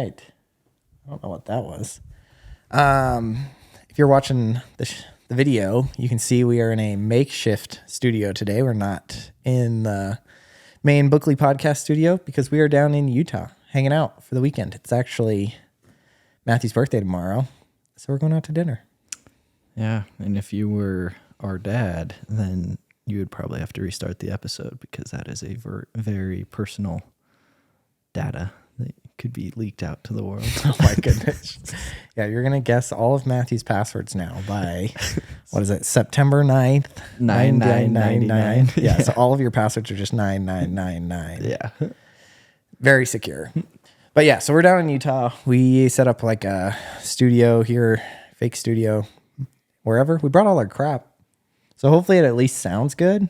right. I don't know what that was. If you're watching the video, you can see we are in a makeshift studio today. We're not in the main Blackley podcast studio because we are down in Utah hanging out for the weekend. It's actually Matthew's birthday tomorrow, so we're going out to dinner. Yeah, and if you were our dad, then you would probably have to restart the episode because that is a very personal data that could be leaked out to the world. Oh my goodness. Yeah, you're going to guess all of Matthew's passwords now by, what is it, September 9th? 9999. Yeah, so all of your passwords are just 9999. Yeah. Very secure. But yeah, so we're down in Utah. We set up like a studio here, fake studio, wherever. We brought all our crap. So hopefully it at least sounds good.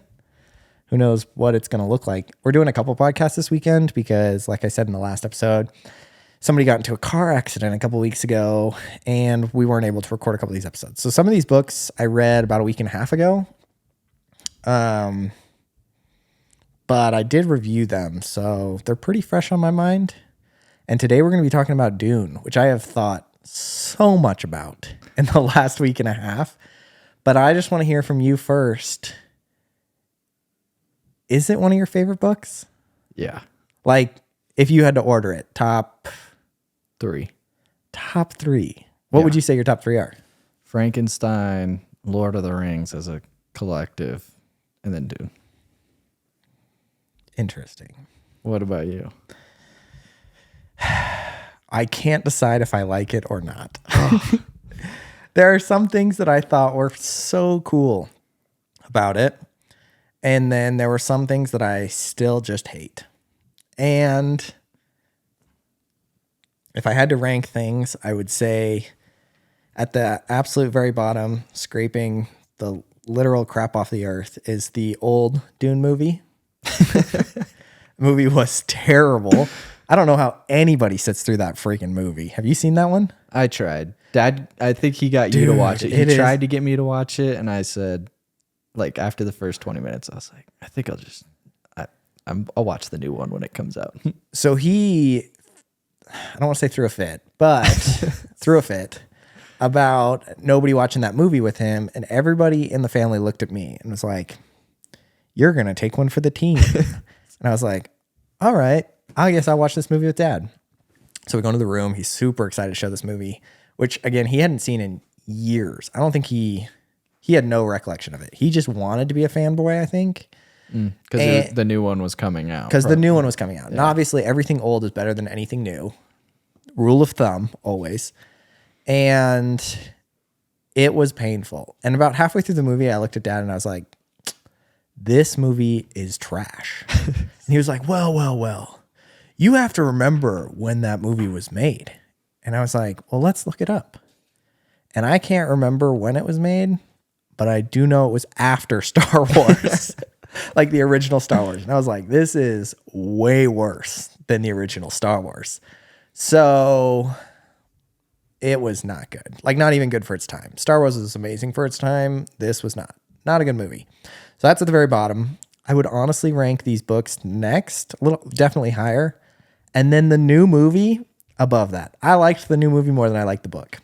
Who knows what it's going to look like. We're doing a couple podcasts this weekend because, like I said in the last episode, somebody got into a car accident a couple weeks ago and we weren't able to record a couple of these episodes. So some of these books I read about a week and a half ago. But I did review them, so they're pretty fresh on my mind. And today we're going to be talking about Dune, which I have thought so much about in the last week and a half. But I just want to hear from you first. Is it one of your favorite books? Yeah. Like, if you had to order it, top 3. Top 3. What would you say your top 3 are? Frankenstein, Lord of the Rings as a collective, and then Dune. Interesting. What about you? I can't decide if I like it or not. There are some things that I thought were so cool about it. And then there were some things that I still just hate. And if I had to rank things, I would say at the absolute very bottom, scraping the literal crap off the earth, is the old Dune movie. The movie was terrible. I don't know how anybody sits through that freaking movie. Have you seen that one? I tried. Dad, I think he got you to watch it. He tried to get me to watch it, and I said, like, after the first 20 minutes, I was like, I think I'll watch the new one when it comes out. So I don't want to say threw a fit, but threw a fit about nobody watching that movie with him. And everybody in the family looked at me and was like, you're going to take one for the team. And I was like, all right, I guess I'll watch this movie with Dad. So we go into the room. He's super excited to show this movie, which again, he hadn't seen in years. I don't think he had no recollection of it. He just wanted to be a fanboy, I think. Because the new one was coming out. Because the new one was coming out. Yeah. And obviously, everything old is better than anything new. Rule of thumb, always. And it was painful. And about halfway through the movie, I looked at Dad and I was like, this movie is trash. And he was like, well. You have to remember when that movie was made. And I was like, well, let's look it up. And I can't remember when it was made, but I do know it was after Star Wars, like the original Star Wars. And I was like, this is way worse than the original Star Wars. So it was not good. Like, not even good for its time. Star Wars was amazing for its time. This was not a good movie. So that's at the very bottom. I would honestly rank these books next, definitely higher. And then the new movie above that. I liked the new movie more than I liked the book.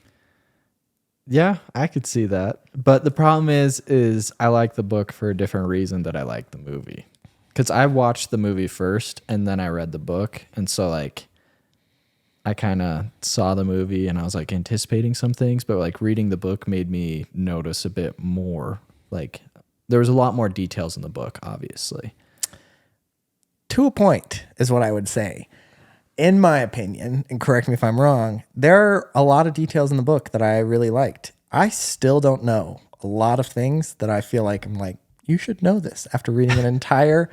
Yeah, I could see that. But the problem is I like the book for a different reason that I like the movie. Because I watched the movie first and then I read the book. And so like I kind of saw the movie and I was like anticipating some things, but like reading the book made me notice a bit more. Like there was a lot more details in the book, obviously. To a point is what I would say. In my opinion, and correct me if I'm wrong, there are a lot of details in the book that I really liked. I still don't know a lot of things that I feel like I'm like, you should know this after reading an entire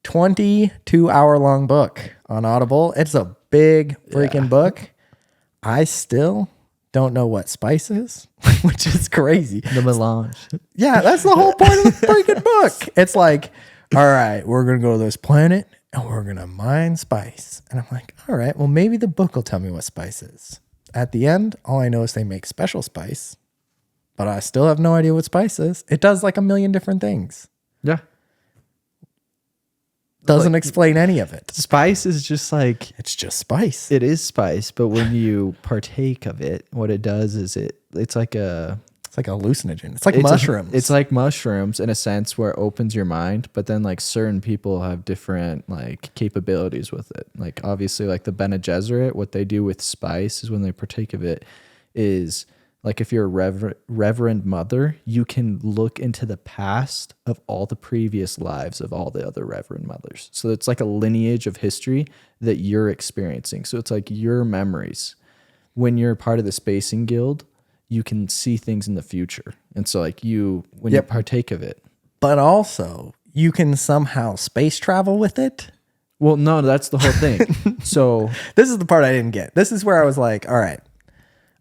22-hour-long book on Audible. It's a big freaking book. I still don't know what spice is, which is crazy. The melange. Yeah, that's the whole point of the freaking book. It's like, all right, we're going to go to this planet and we're going to mine spice. And I'm like, all right, well, maybe the book will tell me what spice is. At the end, all I know is they make special spice, but I still have no idea what spice is. It does like a million different things. Yeah. Doesn't explain any of it. Spice is just like, It's just spice. it is spice, but when you partake of it, what it does is it's like It's like a hallucinogen. It's like mushrooms. It's like mushrooms in a sense where it opens your mind, but then like certain people have different like capabilities with it. Like obviously like the Bene Gesserit, what they do with spice is when they partake of it is like if you're a reverend mother, you can look into the past of all the previous lives of all the other reverend mothers. So it's like a lineage of history that you're experiencing. So it's like your memories. When you're part of the Spacing Guild, you can see things in the future. And so like when you partake of it. But also, you can somehow space travel with it. Well, no, that's the whole thing. So this is the part I didn't get. This is where I was like, all right,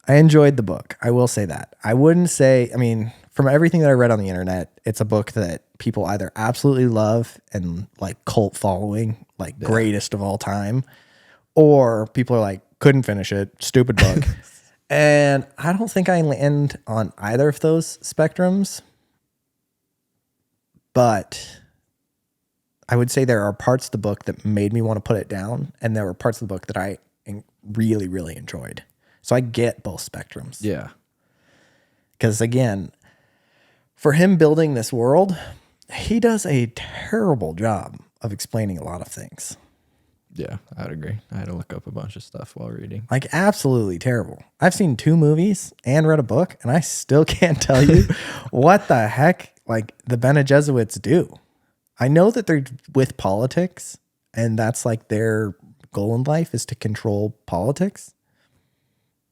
I enjoyed the book. I will say that. I wouldn't say, I mean, from everything that I read on the internet, it's a book that people either absolutely love and like cult following, like greatest of all time, or people are like, couldn't finish it, stupid book. And I don't think I land on either of those spectrums, but I would say there are parts of the book that made me want to put it down, and there were parts of the book that I really, really enjoyed. So I get both spectrums. yeah. Because again, for him building this world, he does a terrible job of explaining a lot of things. Yeah, I'd agree. I had to look up a bunch of stuff while reading. Like absolutely terrible. I've seen 2 movies and read a book, and I still can't tell you what the heck like the Bene Gesserits do. I know that they're with politics, and that's like their goal in life is to control politics.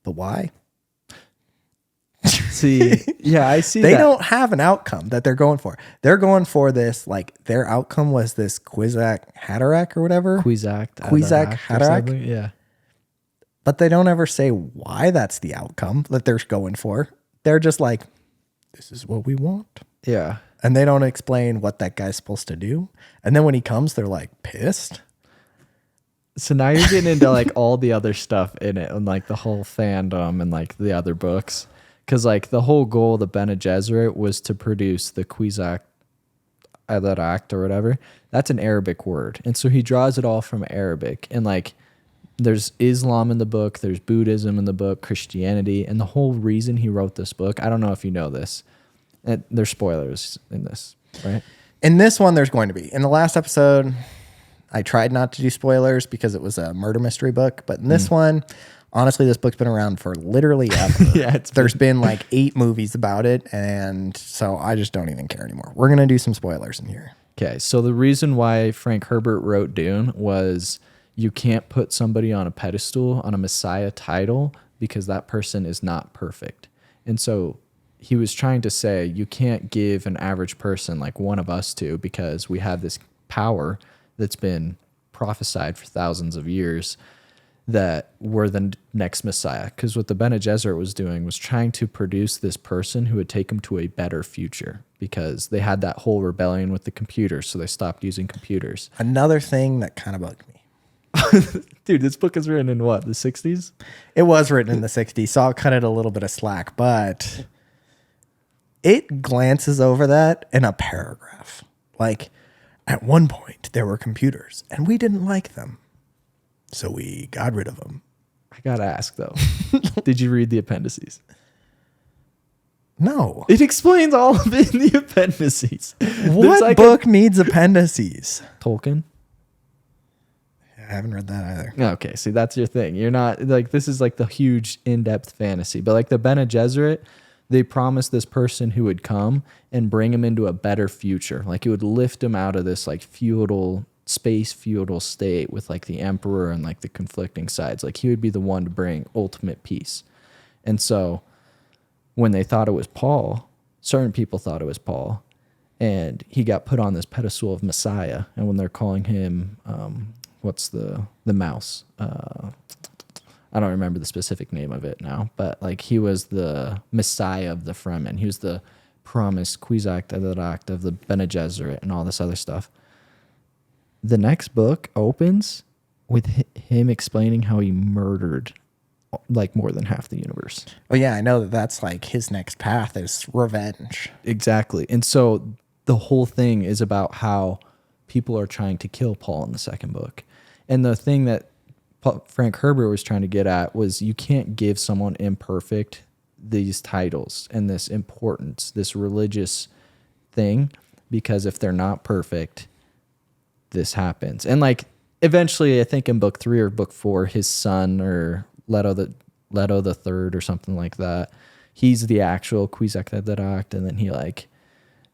But why? See, yeah, I see They that. don't have an outcome that they're going for. They're going for this, like their outcome was this Kwisatz Haderach or whatever. Kwisatz Haderach. Yeah. But they don't ever say why that's the outcome that they're going for. They're just like, this is what we want. Yeah. And they don't explain what that guy's supposed to do. And then when he comes, they're like pissed. So now you're getting into like all the other stuff in it and like the whole fandom and like the other books. Because like the whole goal of the Bene Gesserit was to produce the Kwisatz Haderach or whatever. That's an Arabic word. And so he draws it all from Arabic. And like there's Islam in the book, there's Buddhism in the book, Christianity. And the whole reason he wrote this book, I don't know if you know this, and there's spoilers in this, right? In this one, there's going to be. In the last episode, I tried not to do spoilers because it was a murder mystery book. But in this one, honestly, this book's been around for literally ever. Yeah, There's been like 8 movies about it. And so I just don't even care anymore. We're going to do some spoilers in here. Okay, so the reason why Frank Herbert wrote Dune was you can't put somebody on a pedestal, on a Messiah title, because that person is not perfect. And so he was trying to say you can't give an average person like one of us to because we have this power that's been prophesied for thousands of years that we're the next Messiah. Because what the Bene Gesserit was doing was trying to produce this person who would take them to a better future because they had that whole rebellion with the computers, so they stopped using computers. Another thing that kind of bugged me. Dude, this book is written in what, the 60s? It was written in the 60s, so I'll cut it a little bit of slack, but it glances over that in a paragraph. Like, at one point, there were computers, and we didn't like them, so we got rid of them. I gotta ask, though. Did you read the appendices? No. It explains all of it in the appendices. What like book needs appendices? Tolkien? I haven't read that either. Okay, see, that's your thing. You're not, like, this is like the huge in-depth fantasy. But like the Bene Gesserit, they promised this person who would come and bring him into a better future. Like it would lift him out of this like feudal, space feudal state with like the emperor and like the conflicting sides. Like he would be the one to bring ultimate peace. And so when they thought it was Paul, certain people thought it was Paul, and he got put on this pedestal of Messiah. And when they're calling him, what's the mouse? I don't remember the specific name of it now, but like he was the Messiah of the Fremen. He was the promised Kwisatz Haderach of the Bene Gesserit and all this other stuff. The next book opens with him explaining how he murdered like more than half the universe. Oh yeah, I know that that's like his next path is revenge. Exactly. And so the whole thing is about how people are trying to kill Paul in the second book. And the thing that Frank Herbert was trying to get at was you can't give someone imperfect these titles and this importance, this religious thing, because if they're not perfect, this happens. And like eventually, I think in book 3 or book 4, his son or Leto the third or something like that, he's the actual Kwisatz-Haderach, and then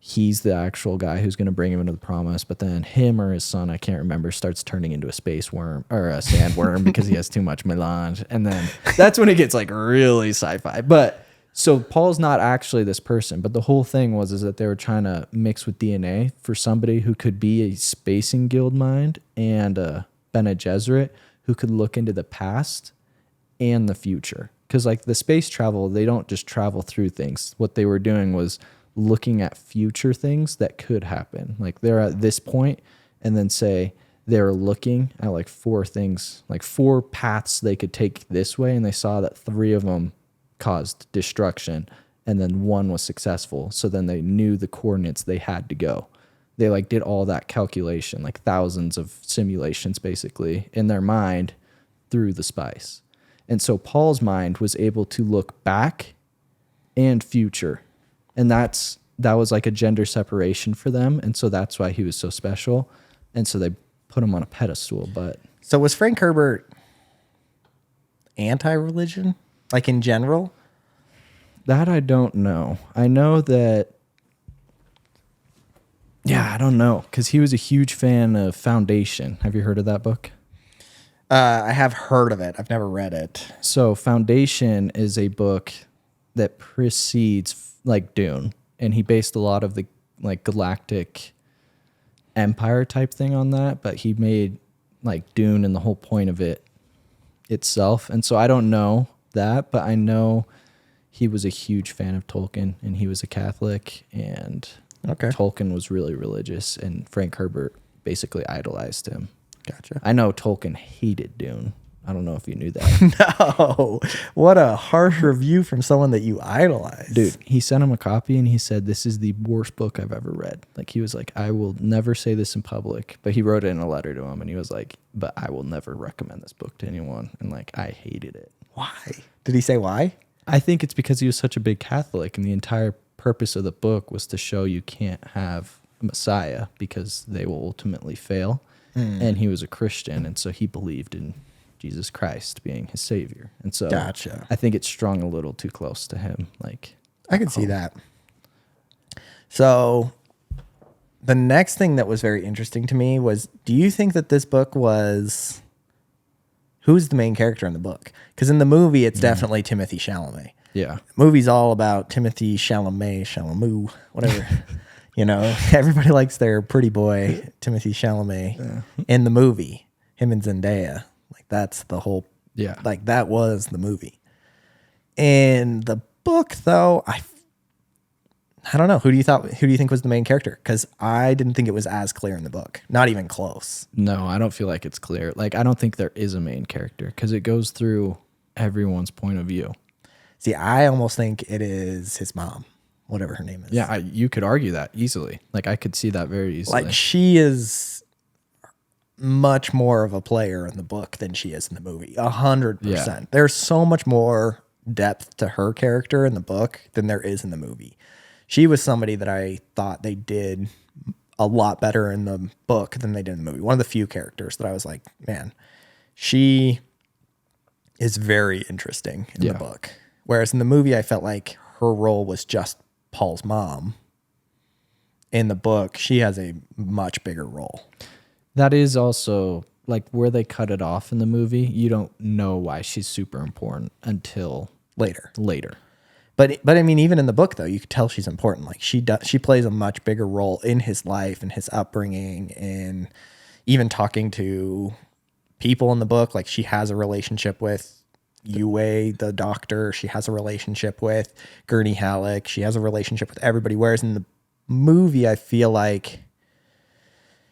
he's the actual guy who's going to bring him into the promise. But then him or his son, I can't remember, starts turning into a space worm or a sandworm because he has too much melange. And then that's when it gets like really sci-fi. But so Paul's not actually this person, but the whole thing is that they were trying to mix with DNA for somebody who could be a spacing guild mind and a Bene Gesserit who could look into the past and the future. Because like the space travel, they don't just travel through things. What they were doing was looking at future things that could happen. Like they're at this point, and then say they're looking at like 4 things, like 4 paths they could take this way, and they saw that 3 of them caused destruction, and then 1 was successful. So then they knew the coordinates they had to go. They like did all that calculation, like thousands of simulations basically in their mind through the spice. And so Paul's mind was able to look back and future. And that was like a gender separation for them. And so that's why he was so special. And so they put him on a pedestal. But So was Frank Herbert anti-religion, like in general? that I don't know. I know that, I don't know. Because he was a huge fan of Foundation. Have you heard of that book? I have heard of it. I've never read it. So Foundation is a book that precedes like Dune, and he based a lot of the like galactic empire type thing on that, but he made like Dune and the whole point of it itself. And so I don't know that, but I know he was a huge fan of Tolkien, and he was a Catholic, and Tolkien was really religious, and Frank Herbert basically idolized him. Gotcha. I know Tolkien hated Dune. I don't know if you knew that. No. What a harsh review from someone that you idolize. Dude, he sent him a copy and he said, this is the worst book I've ever read. Like, he was like, I will never say this in public. But he wrote it in a letter to him, and he was like, but I will never recommend this book to anyone. And like, I hated it. Why? Did he say why? I think it's because he was such a big Catholic, and the entire purpose of the book was to show you can't have a Messiah because they will ultimately fail. And he was a Christian, and so he believed in Jesus Christ being his savior. And so Gotcha. I think it's strung a little too close to him. Like, I can see that. So the next thing that was very interesting to me was, do you think that this book was, who's the main character in the book? Because in the movie, it's definitely Timothée Chalamet. yeah. The movie's all about Timothée Chalamet, whatever. You know, everybody likes their pretty boy, Timothée Chalamet, in the movie. Him and Zendaya. Like, that's the whole, like, that was the movie. In the book, though, I don't know. Who do you think was the main character? Because I didn't think it was as clear in the book. Not even close. No, I don't feel like it's clear. Like, I don't think there is a main character because it goes through everyone's point of view. See, I almost think it is his mom, whatever her name is. Yeah, you could argue that easily. Like, I could see that very easily. Like, she is much more of a player in the book than she is in the movie. 100%. Yeah. There's so much more depth to her character in the book than there is in the movie. She was somebody that I thought they did a lot better in the book than they did in the movie. One of the few characters that I was like, man, she is very interesting in the book. Whereas in the movie, I felt like her role was just Paul's mom. In the book, she has a much bigger role. That is also like where they cut it off in the movie. You don't know why she's super important until Later. But I mean, even in the book, though, you could tell she's important. Like, she plays a much bigger role in his life and his upbringing, and even talking to people in the book. Like, she has a relationship with Yue, the doctor. She has a relationship with Gurney Halleck. She has a relationship with everybody. Whereas in the movie, I feel like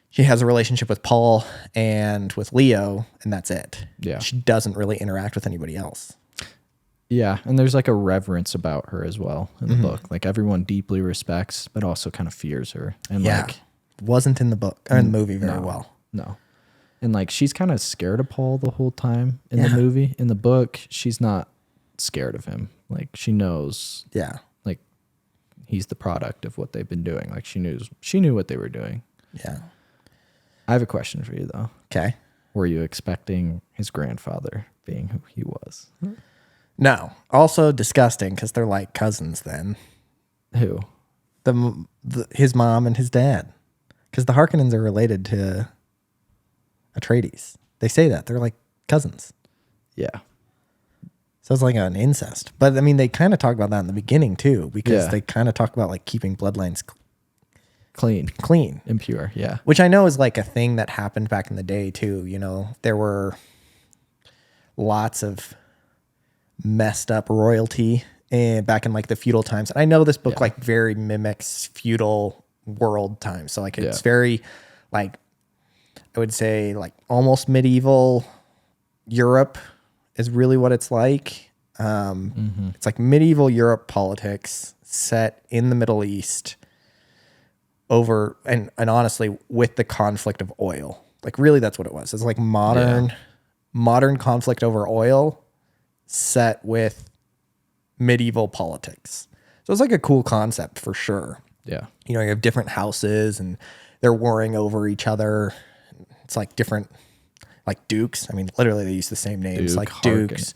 she has a relationship with Paul and with Leo, and that's it. Yeah. She doesn't really interact with anybody else. Yeah, and there's like a reverence about her as well in the book. Like, everyone deeply respects, but also kind of fears her. And like, wasn't in the book or in the movie very well. No. And like she's kind of scared of Paul the whole time in the movie. In the book, she's not scared of him. Like she knows like he's the product of what they've been doing. Like she knew what they were doing. Yeah. I have a question for you though. Okay. Were you expecting his grandfather being who he was? No. Also disgusting because they're like cousins then. Who? His mom and his dad. Because the Harkonnens are related to Atreides. They say that. They're like cousins. Yeah. So it's like an incest. But I mean, they kind of talk about that in the beginning too, because they kind of talk about like keeping bloodlines clean. Impure, yeah. Which I know is like a thing that happened back in the day too. You know, there were lots of messed up royalty back in like the feudal times. And I know this book like very mimics feudal world times. So like it's very like, I would say like almost medieval Europe is really what it's like. It's like medieval Europe politics set in the Middle East over, and honestly, with the conflict of oil. Like really that's what it was. It's like modern conflict over oil set with medieval politics. So it's like a cool concept for sure. Yeah. You know, you have different houses and they're warring over each other. It's like different, like dukes. I mean, literally they use the same names, like dukes,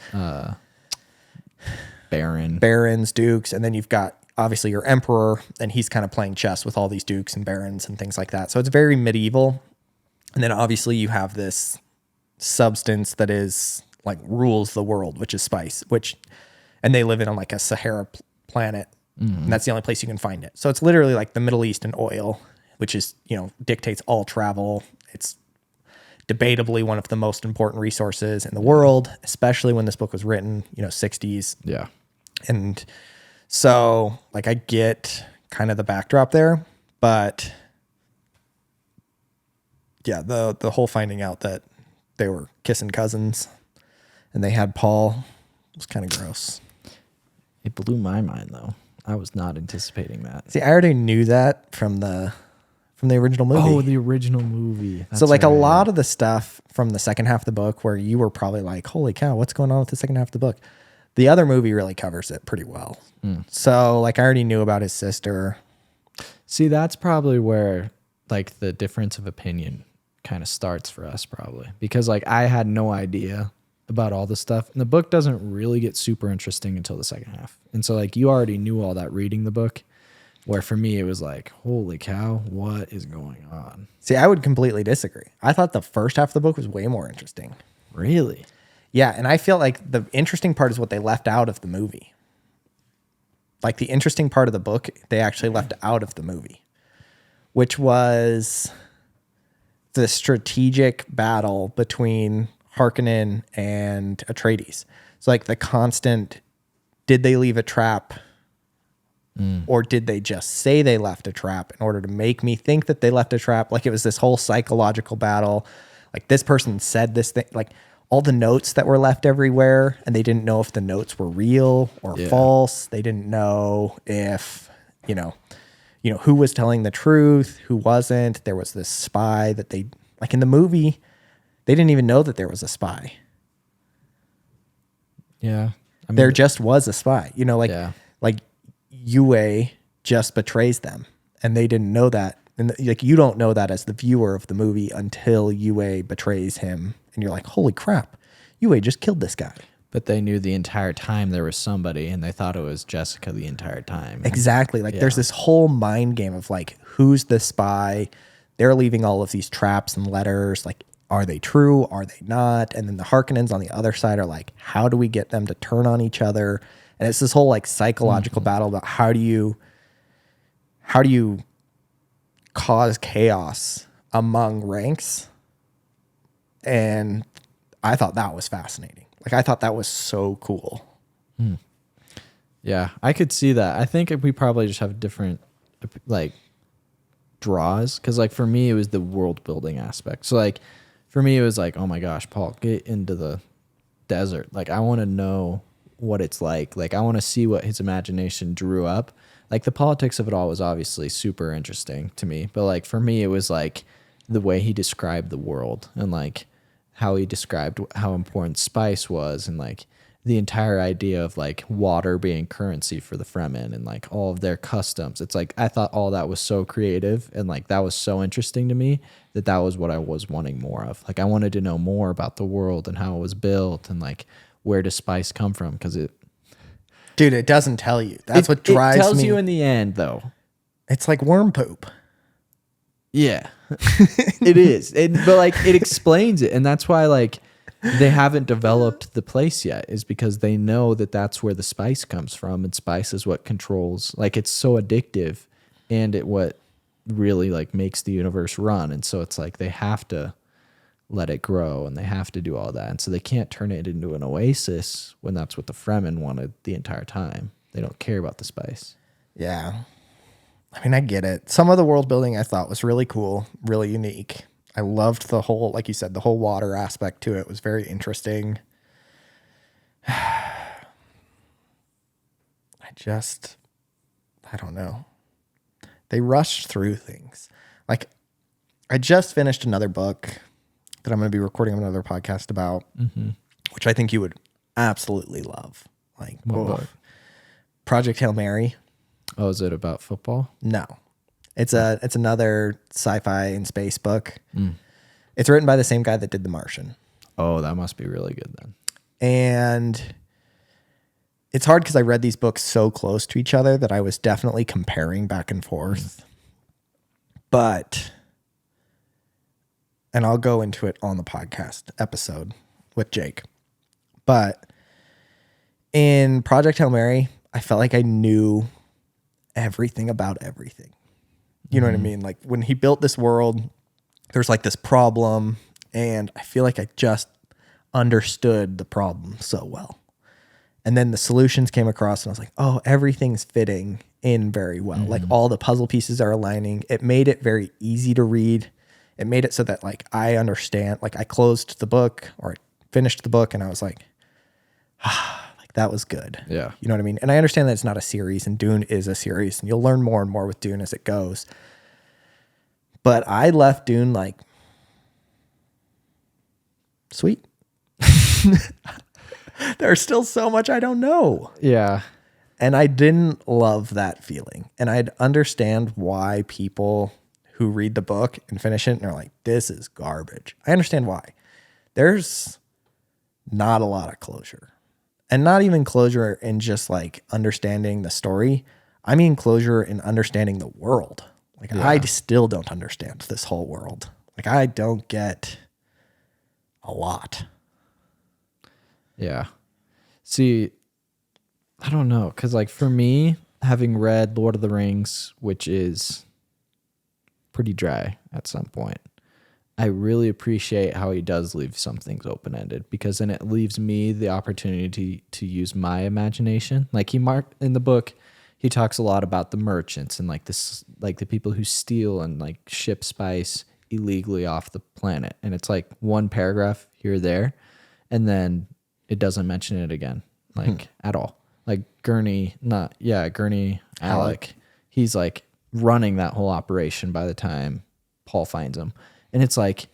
barons, dukes. And then you've got obviously your emperor, and he's kind of playing chess with all these dukes and barons and things like that. So it's very medieval. And then obviously you have this substance that is like rules the world, which is spice, and they live in like a Sahara planet. And that's the only place you can find it. So it's literally like the Middle East and oil, which is, you know, dictates all travel. It's debatably one of the most important resources in the world, especially when this book was written, you know, 60s. Yeah. And so like I get kind of the backdrop there, but yeah, the whole finding out that they were kissing cousins and they had Paul was kind of gross. It blew my mind though. I was not anticipating that. See, I already knew that from the original movie. Oh, the original movie. So like a lot of the stuff from the second half of the book where you were probably like, holy cow, what's going on with the second half of the book? The other movie really covers it pretty well. So like I already knew about his sister. See, that's probably where like the difference of opinion kind of starts for us probably. Because like I had no idea about all this stuff. And the book doesn't really get super interesting until the second half. And so like you already knew all that reading the book. Where for me, it was like, holy cow, what is going on? See, I would completely disagree. I thought the first half of the book was way more interesting. Really? Yeah, and I feel like the interesting part is what they left out of the movie. Like the interesting part of the book, they actually left out of the movie, which was the strategic battle between Harkonnen and Atreides. So like the constant, did they leave a trap? Or did they just say they left a trap in order to make me think that they left a trap? Like it was this whole psychological battle. Like this person said this thing, like all the notes that were left everywhere, and they didn't know if the notes were real or false. They didn't know if, you know, who was telling the truth, who wasn't. There was this spy that they, like in the movie, they didn't even know that there was a spy. Yeah. I mean, there just was a spy, you know, like Yue just betrays them and they didn't know that. And like, you don't know that as the viewer of the movie until Yue betrays him. And you're like, holy crap, Yue just killed this guy. But they knew the entire time there was somebody and they thought it was Jessica the entire time. Exactly. Like there's this whole mind game of like, who's the spy? They're leaving all of these traps and letters. Like, are they true? Are they not? And then the Harkonnens on the other side are like, how do we get them to turn on each other? And it's this whole like psychological battle about how do you cause chaos among ranks. And I thought that was fascinating. Like I thought that was so cool. Yeah, I could see that. I think we probably just have different like draws. Cause like for me, it was the world building aspect. So like for me, it was like, oh my gosh, Paul, get into the desert. Like I want to know what it's like. Like I want to see what his imagination drew up. like the politics of it all was obviously super interesting to me. But like for me, it was like the way he described the world and like how he described how important spice was and like the entire idea of like water being currency for the Fremen and like all of their customs. It's like I thought all that was so creative and like that was so interesting to me that was what I was wanting more of. Like I wanted to know more about the world and how it was built and like where does spice come from, because dude, it doesn't tell you. That's what drives me. It tells you in the end though. It's like worm poop. Yeah, it is. But like it explains it, and that's why like they haven't developed the place yet, is because they know that that's where the spice comes from, and spice is what controls. Like it's so addictive, and it what really like makes the universe run, and so it's like they have to let it grow, and they have to do all that, and so they can't turn it into an oasis when that's what the Fremen wanted the entire time. They don't care about the spice. Yeah. I mean, I get it. Some of the world building I thought was really cool, really unique. I loved the whole, like you said, the whole water aspect to it was very interesting. I don't know. They rushed through things. Like, I just finished another book that I'm going to be recording another podcast about, which I think you would absolutely love. Like, what book? Project Hail Mary. Oh, is it about football? No. It's another sci-fi and space book. It's written by the same guy that did The Martian. Oh, that must be really good then. And it's hard because I read these books so close to each other that I was definitely comparing back and forth. But, and I'll go into it on the podcast episode with Jake. But in Project Hail Mary, I felt like I knew everything about everything. You know what I mean? Like when he built this world, there's like this problem, and I feel like I just understood the problem so well. And then the solutions came across, and I was like, oh, everything's fitting in very well. Like all the puzzle pieces are aligning. It made it very easy to read. It made it so that like I understand, like I closed the book or finished the book, and I was like, that was good. Yeah. You know what I mean? And I understand that it's not a series, and Dune is a series, and you'll learn more and more with Dune as it goes. But I left Dune like, sweet. There's still so much I don't know. Yeah. And I didn't love that feeling. And I'd understand why people who read the book and finish it and are like, this is garbage. I understand why. There's not a lot of closure. And not even closure in just like understanding the story. I mean closure in understanding the world. Like I still don't understand this whole world. Like I don't get a lot. Yeah. See, I don't know. Cause like for me, having read Lord of the Rings, which is pretty dry at some point, I really appreciate how he does leave some things open-ended, because then it leaves me the opportunity to use my imagination. Like in the book, he talks a lot about the merchants and like this, like the people who steal and like ship spice illegally off the planet. And it's like one paragraph here or there, and then it doesn't mention it again, like at all. Like Gurney Alec, he's like running that whole operation by the time Paul finds him. And it's like,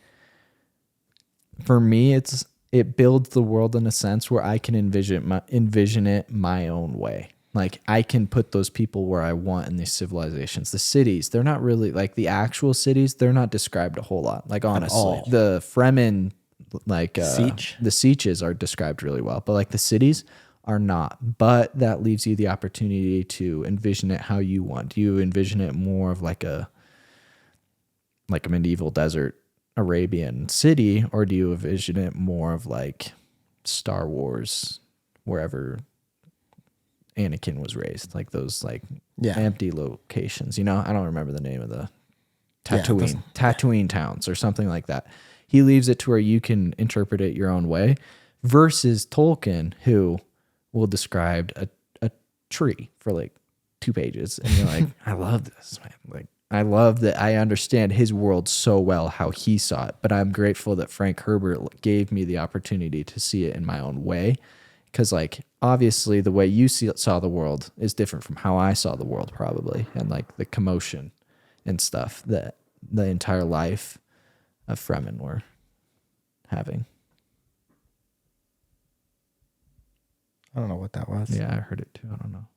for me, it builds the world in a sense where I can envision it my own way. Like I can put those people where I want in these civilizations. The cities, they're not really like the actual cities. They're not described a whole lot. Like honestly, the Fremen, like Siege. The sieges are described really well, but like the cities are not. But that leaves you the opportunity to envision it how you want. Do you envision it more of like a medieval desert Arabian city, or do you envision it more of like Star Wars, wherever Anakin was raised, like those like empty locations? You know, I don't remember the name of the Tatooine towns or something like that. He leaves it to where you can interpret it your own way, versus Tolkien, who will describe a tree for like 2 pages, and you're like, I love this, man. Like, I love that I understand his world so well, how he saw it, but I'm grateful that Frank Herbert gave me the opportunity to see it in my own way. Because like obviously the way you saw the world is different from how I saw the world probably, and like the commotion and stuff that the entire life of Fremen were having. I don't know what that was. Yeah, I heard it too. I don't know.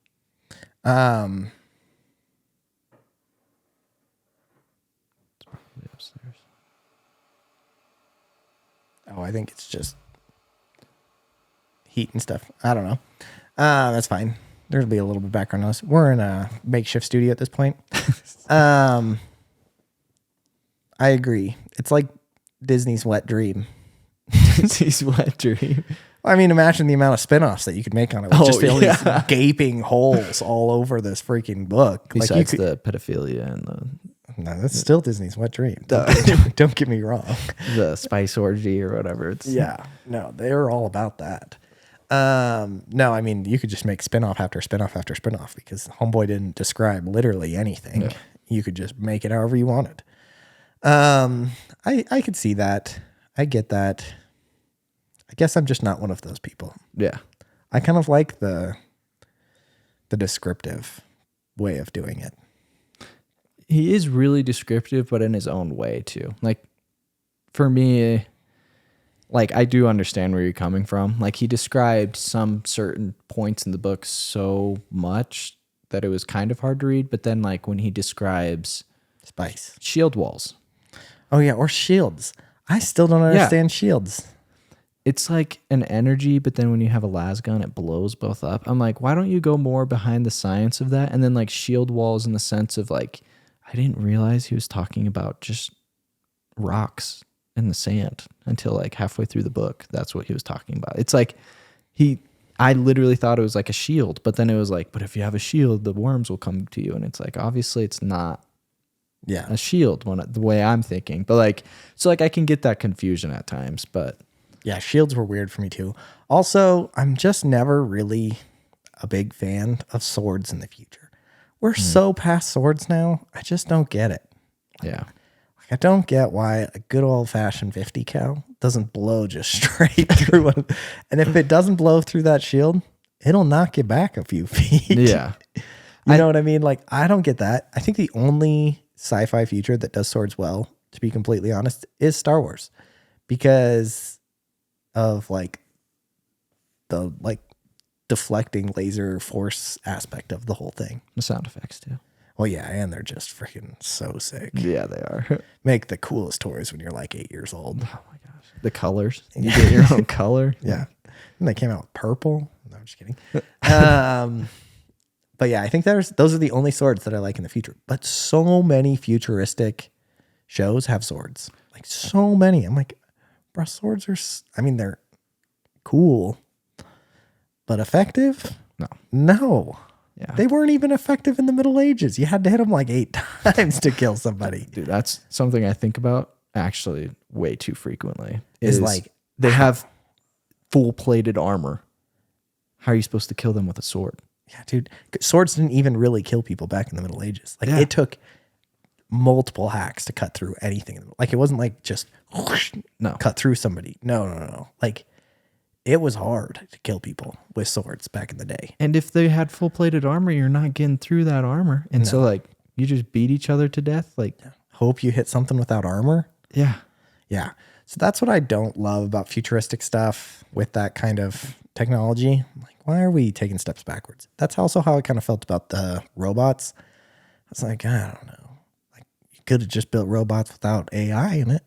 It's probably upstairs. Oh, I think it's just heat and stuff. I don't know. That's fine. There'll be a little bit of background noise. We're in a makeshift studio at this point. I agree. It's like Disney's wet dream. Disney's wet dream. I mean, imagine the amount of spinoffs that you could make on it. With just these gaping holes all over this freaking book. Besides the pedophilia and no, that's still Disney's wet dream. Don't get me wrong. The spice orgy or whatever. Yeah, no, they're all about that. No, I mean, you could just make spinoff after spinoff after spinoff because Homeboy didn't describe literally anything. Yeah. You could just make it however you wanted. I could see that. I get that. I guess I'm just not one of those people. Yeah. I kind of like the descriptive way of doing it. He is really descriptive, but in his own way too. Like for me, like I do understand where you're coming from. Like he described some certain points in the book so much that it was kind of hard to read. But then like when he describes spice shield walls. Oh yeah. Or shields. I still don't understand shields. It's like an energy, but then when you have a las gun, it blows both up. I'm like, why don't you go more behind the science of that? And then like shield walls in the sense of like, I didn't realize he was talking about just rocks in the sand until like halfway through the book. That's what he was talking about. It's like I literally thought it was like a shield, but then it was like, but if you have a shield, the worms will come to you. And it's like, obviously it's not a shield the way I'm thinking, but like, so like I can get that confusion at times, but yeah, shields were weird for me too. Also, I'm just never really a big fan of swords in the future. We're so past swords now. I just don't get it. Yeah. I don't get why a good old fashioned 50 cal doesn't blow just straight through one. And if it doesn't blow through that shield, it'll knock you back a few feet. Yeah. You know what I mean? Like, I don't get that. I think the only sci-fi future that does swords well, to be completely honest, is Star Wars. Because of like the like deflecting laser force aspect of the whole thing. The sound effects too. Well, yeah, and they're just freaking so sick. Yeah, they are. Make the coolest toys when you're like 8 years old. Oh my gosh. The colors. You get your own color. Yeah. And they came out with purple. No, I'm just kidding. But yeah, I think those are the only swords that I like in the future. But so many futuristic shows have swords. Like so many. I'm like, bro, swords are, I mean, they're cool, but effective? No. Yeah. They weren't even effective in the Middle Ages. You had to hit them like 8 times to kill somebody. Dude, that's something I think about actually way too frequently. Is like they have full plated armor. How are you supposed to kill them with a sword? Yeah, dude. Swords didn't even really kill people back in the Middle Ages. Like it took multiple hacks to cut through anything. Like it wasn't like just cut through somebody. No. Like it was hard to kill people with swords back in the day. And if they had full plated armor, you're not getting through that armor. And so like you just beat each other to death. Like hope you hit something without armor. Yeah. Yeah. So that's what I don't love about futuristic stuff with that kind of technology. Like, why are we taking steps backwards? That's also how I kind of felt about the robots. I was like, I don't know. Could have just built robots without AI in it.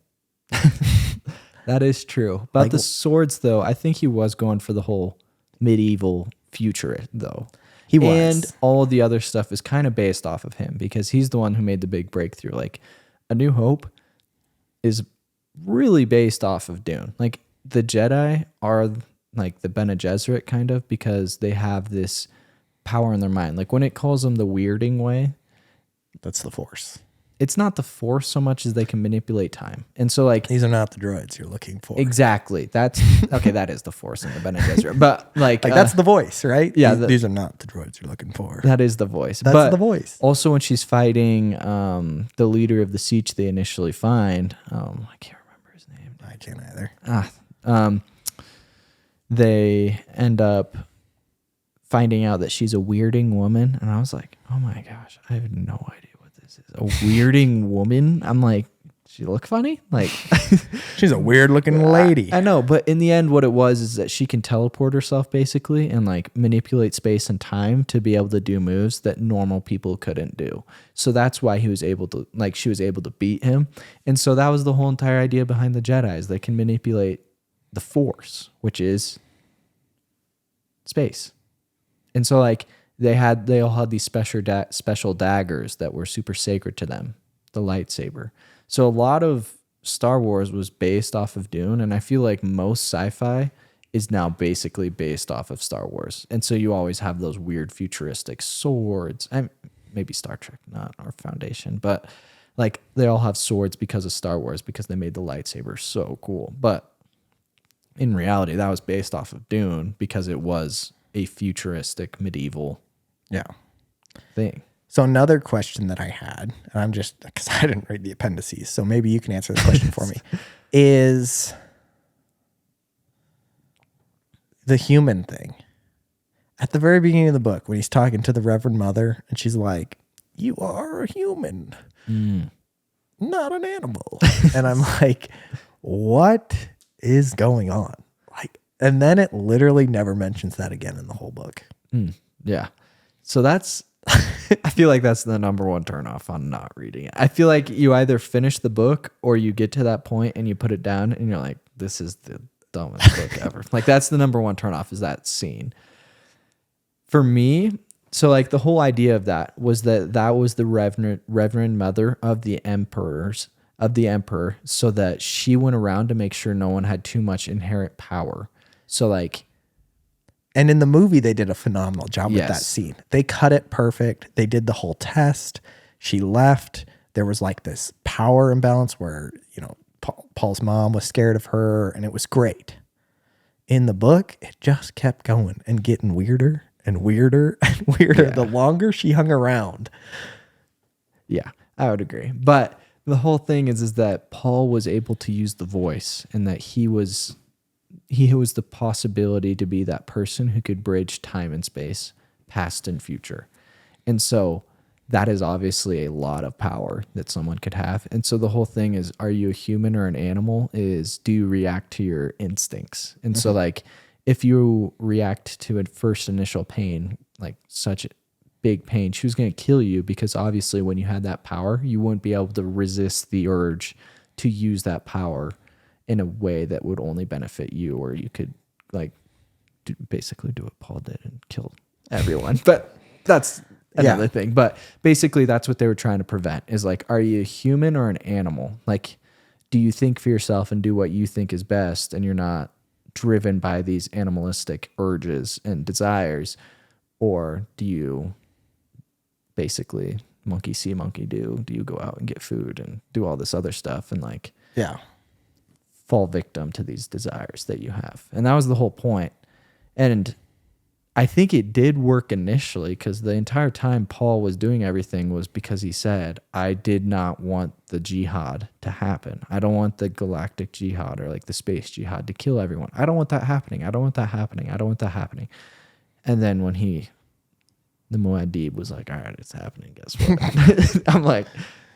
That is true. But like, the swords, though, I think he was going for the whole medieval future, though. He was. And all the other stuff is kind of based off of him because he's the one who made the big breakthrough. Like, A New Hope is really based off of Dune. Like, the Jedi are like the Bene Gesserit kind of because they have this power in their mind. Like, when it calls them the weirding way, that's the Force. It's not the Force so much as they can manipulate time. And so like these are not the droids you're looking for. Exactly. That's okay, that is the Force in the Bene Gesserit. But like that's the voice, right? Yeah. These are not the droids you're looking for. That is the voice. That's the voice. Also when she's fighting the leader of the siege they initially find, I can't remember his name. I can't either. they end up finding out that she's a weirding woman. And I was like, oh my gosh, I have no idea what this is. A weirding woman? I'm like, she look funny? Like, she's a weird looking lady. I know, but in the end, what it was is that she can teleport herself basically and like manipulate space and time to be able to do moves that normal people couldn't do. So that's why he was able to, like, she was able to beat him. And so that was the whole entire idea behind the Jedi, is they can manipulate the Force, which is space. And so like they all had these special daggers that were super sacred to them, the lightsaber. So a lot of Star Wars was based off of Dune, and I feel like most sci-fi is now basically based off of Star Wars. And so you always have those weird futuristic swords. And maybe Star Trek, not our Foundation, but like they all have swords because of Star Wars, because they made the lightsaber so cool. But in reality, that was based off of Dune because it was a futuristic medieval thing. So another question that I had, and I'm just, because I didn't read the appendices, so maybe you can answer the question for me, is the human thing. At the very beginning of the book, when he's talking to the Reverend Mother, and she's like, you are a human, not an animal. And I'm like, what is going on? Like, and then it literally never mentions that again in the whole book. Yeah. So that's, I feel like that's the number one turnoff on not reading it. I feel like you either finish the book or you get to that point and you put it down and you're like, this is the dumbest book ever. Like that's the number one turnoff, is that scene. For me, so like the whole idea of that was that was the Reverend Mother of the Emperor, so that she went around to make sure no one had too much inherent power. So like, and in the movie, they did a phenomenal job with that scene. They cut it perfect. They did the whole test. She left. There was like this power imbalance where, you know, Paul's mom was scared of her, and it was great. In the book, it just kept going and getting weirder and weirder and weirder the longer she hung around. Yeah, I would agree. But the whole thing is that Paul was able to use the voice, and that he was the possibility to be that person who could bridge time and space, past and future. And so that is obviously a lot of power that someone could have. And so the whole thing is, are you a human or an animal? Is, do you react to your instincts? And so like, if you react to a first initial pain, like such big pain, she was going to kill you, because obviously when you had that power, you wouldn't be able to resist the urge to use that power in a way that would only benefit you, or you could like basically do what Paul did and kill everyone. But that's another thing. But basically that's what they were trying to prevent, is like, are you a human or an animal? Like, do you think for yourself and do what you think is best, and you're not driven by these animalistic urges and desires? Or do you basically monkey see, monkey do? Do you go out and get food and do all this other stuff and like fall victim to these desires that you have? And that was the whole point. And I think it did work initially, because the entire time Paul was doing everything was because he said, I did not want the jihad to happen. I don't want the galactic jihad, or like the space jihad, to kill everyone. I don't want that happening. I don't want that happening. I don't want that happening. And then when the Muad'Dib was like, all right, it's happening, guess what? I'm like,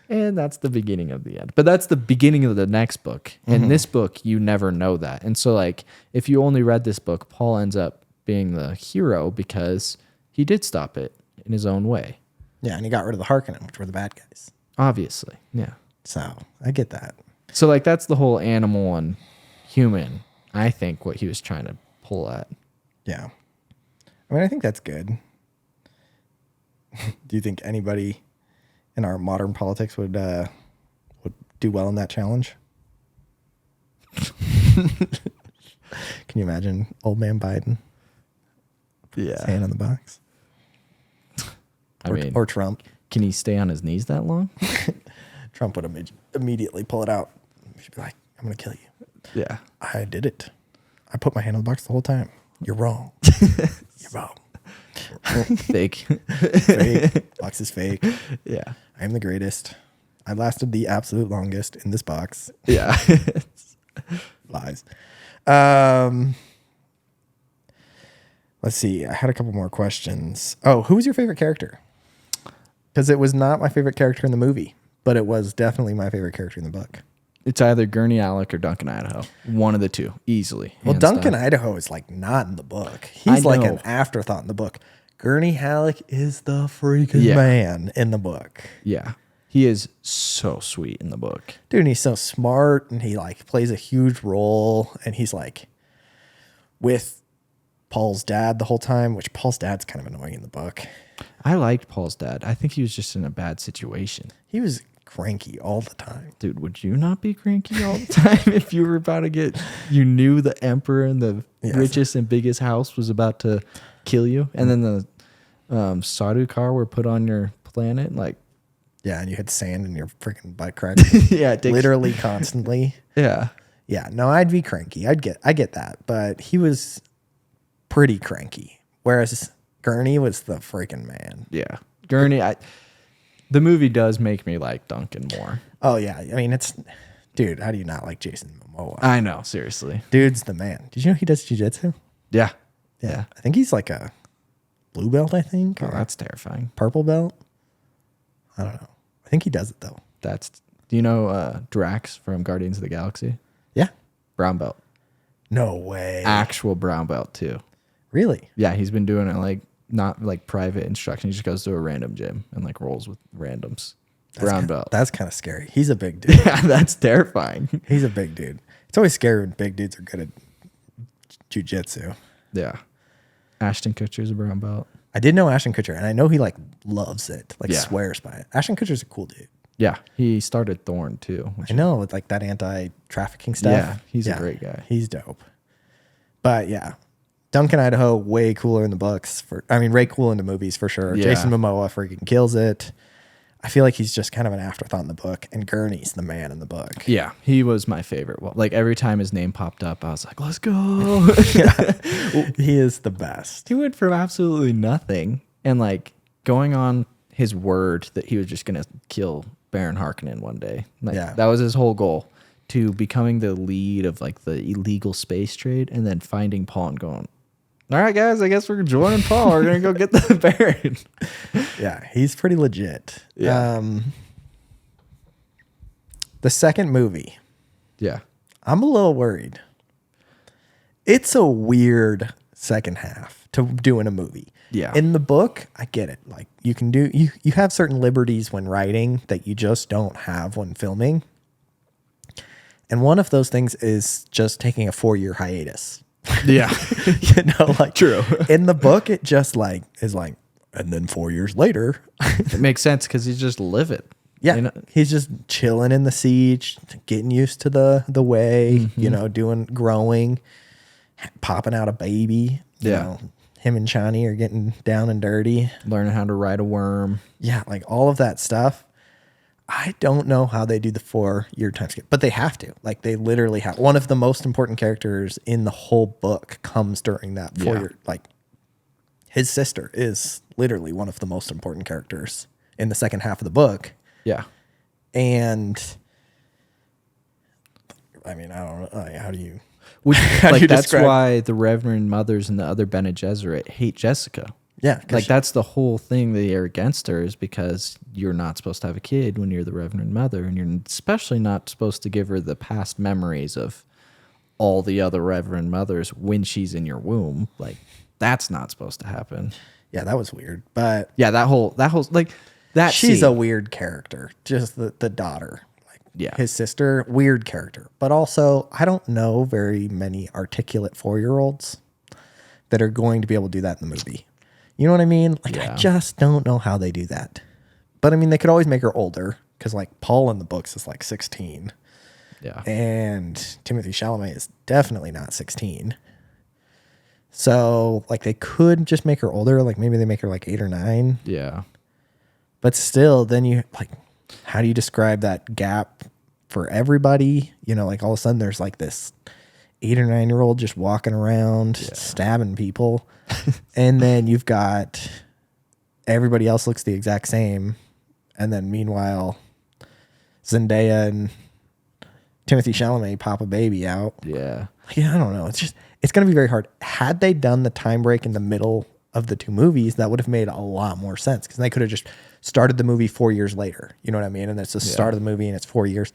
and that's the beginning of the end. But that's the beginning of the next book. In this book, you never know that. And so like, if you only read this book, Paul ends up being the hero because he did stop it in his own way. Yeah, and he got rid of the Harkonnen, which were the bad guys. Obviously, yeah. So I get that. So like, that's the whole animal and human, I think, what he was trying to pull at. Yeah. I mean, I think that's good. Do you think anybody in our modern politics would do well in that challenge? Can you imagine old man Biden? His hand on the box. Or Trump. Can he stay on his knees that long? Trump would immediately pull it out. He'd be like, I'm going to kill you. Yeah. I did it. I put my hand on the box the whole time. You're wrong. You're wrong. Fake. Fake. Box is fake. Yeah. I am the greatest. I lasted the absolute longest in this box. Yeah. Lies. Let's see. I had a couple more questions. Oh, who was your favorite character? Because it was not my favorite character in the movie, but it was definitely my favorite character in the book. It's either Gurney Alec or Duncan Idaho. One of the two, easily. Well, hands Duncan down. Idaho is like not in the book. He's like an afterthought in the book. Gurney Halleck is the freaking man in the book. Yeah. He is so sweet in the book. Dude, and he's so smart, and he like plays a huge role, and he's like with Paul's dad the whole time, which Paul's dad's kind of annoying in the book. I liked Paul's dad. I think he was just in a bad situation. He was cranky all the time. Dude, would you not be cranky all the time if you were about to get, you knew the emperor in the richest and biggest house was about to kill you, and then the Sardaukar were put on your planet, like, yeah, and you had sand in your freaking butt crack. yeah, literally constantly. Yeah. Yeah, no, I'd be cranky. I get that, but he was pretty cranky, whereas Gurney was the freaking man. Yeah. Gurney, the movie does make me like Duncan more. Oh yeah, I mean dude, how do you not like Jason Momoa? I know, seriously. Dude's the man. Did you know he does jiu-jitsu? Yeah. Yeah. I think he's like a blue belt, I think. Oh, that's terrifying. Purple belt? I don't know. I think he does it though. Do you know Drax from Guardians of the Galaxy? Yeah. Brown belt. No way. Actual brown belt too. Really? Yeah, he's been doing it like not like private instruction. He just goes to a random gym and like rolls with randoms. Brown belt. That's kind of scary. He's a big dude. Yeah, that's terrifying. He's a big dude. It's always scary when big dudes are good at jiu-jitsu. Yeah. Ashton Kutcher's a brown belt. I did know Ashton Kutcher, and I know he like loves it, like swears by it. Ashton Kutcher's a cool dude. Yeah, he started Thorn too. I know, with like that anti-trafficking stuff. Yeah, he's a great guy. He's dope. But yeah, Duncan Idaho, way cooler in the books. Way cooler in the movies for sure. Yeah. Jason Momoa freaking kills it. I feel like he's just kind of an afterthought in the book, and Gurney's the man in the book. Yeah, he was my favorite. Well, like every time his name popped up, I was like, let's go. Yeah, he is the best. He went from absolutely nothing and like going on his word that he was just going to kill Baron Harkonnen one day. Like, that was his whole goal, to becoming the lead of like the illegal space trade, and then finding Paul and going, all right, guys, I guess we're joining Paul. We're going to go get the Baron. Yeah, he's pretty legit. Yeah. The second movie. Yeah. I'm a little worried. It's a weird second half to do in a movie. Yeah. In the book, I get it. Like you can do, you have certain liberties when writing that you just don't have when filming. And one of those things is just taking a 4-year hiatus. Yeah. Like true. In the book, it just like is like, and then 4 years later. It makes sense because he's just living. Yeah. You know? He's just chilling in the siege, getting used to the way, growing, popping out a baby. You know, him and Chani are getting down and dirty. Learning how to ride a worm. Yeah. Like all of that stuff. I don't know how they do the 4-year time skip, but they have to. Like they literally have. One of the most important characters in the whole book comes during that 4-year. Like his sister is literally one of the most important characters in the second half of the book. Yeah. And I mean, I don't know. Like, how do you? That's why the Reverend Mothers and the other Bene Gesserit hate Jessica. Yeah. Like that's the whole thing they are against her, is because you're not supposed to have a kid when you're the Reverend Mother, and you're especially not supposed to give her the past memories of all the other Reverend Mothers when she's in your womb. Like that's not supposed to happen. Yeah, that was weird. But yeah, that whole like that. She's a weird character. Just the daughter. Like his sister, weird character. But also, I don't know very many articulate 4-year-olds that are going to be able to do that in the movie. You know what I mean? Like, I just don't know how they do that. But I mean, they could always make her older, because like Paul in the books is like 16. Yeah. And Timothée Chalamet is definitely not 16. So like they could just make her older. Like maybe they make her like 8 or 9. Yeah. But still, then you like, how do you describe that gap for everybody? You know, like all of a sudden there's like this 8 or 9-year-old just walking around stabbing people. And then you've got everybody else looks the exact same. And then meanwhile, Zendaya and Timothée Chalamet pop a baby out. Yeah. Yeah, I don't know. it's going to be very hard. Had they done the time break in the middle of the two movies, that would have made a lot more sense, because they could have just started the movie 4 years later. You know what I mean? And it's the start of the movie and it's 4 years.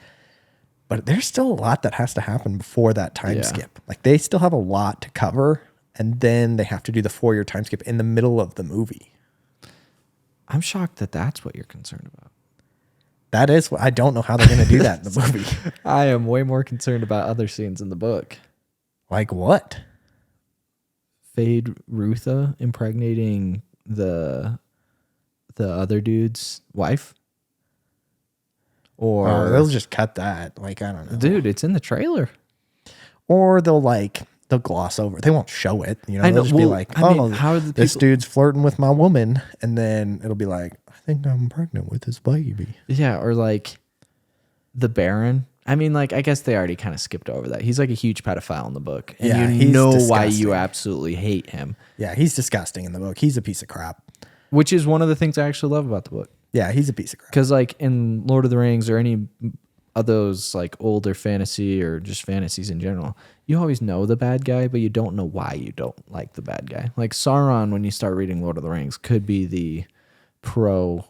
But there's still a lot that has to happen before that time skip. Like, they still have a lot to cover, and then they have to do the 4-year time skip in the middle of the movie. I'm shocked that that's what you're concerned about. That is what I don't know how they're going to do that in the movie. I am way more concerned about other scenes in the book. Like what? Fade Rutha impregnating the other dude's wife. Or they'll just cut that. Like, I don't know. Dude, it's in the trailer. Or they'll gloss over. They won't show it. You know, they'll just be like, how are the this dude's flirting with my woman. And then it'll be like, I think I'm pregnant with his baby. Yeah, or like the Baron. I mean, like, I guess they already kind of skipped over that. He's like a huge pedophile in the book. And you know why you absolutely hate him. Yeah, he's disgusting in the book. He's a piece of crap. Which is one of the things I actually love about the book. Yeah, he's a piece of crap. Because like in Lord of the Rings or any of those like older fantasy or just fantasies in general, you always know the bad guy, but you don't know why you don't like the bad guy. Like Sauron, when you start reading Lord of the Rings, could be the pro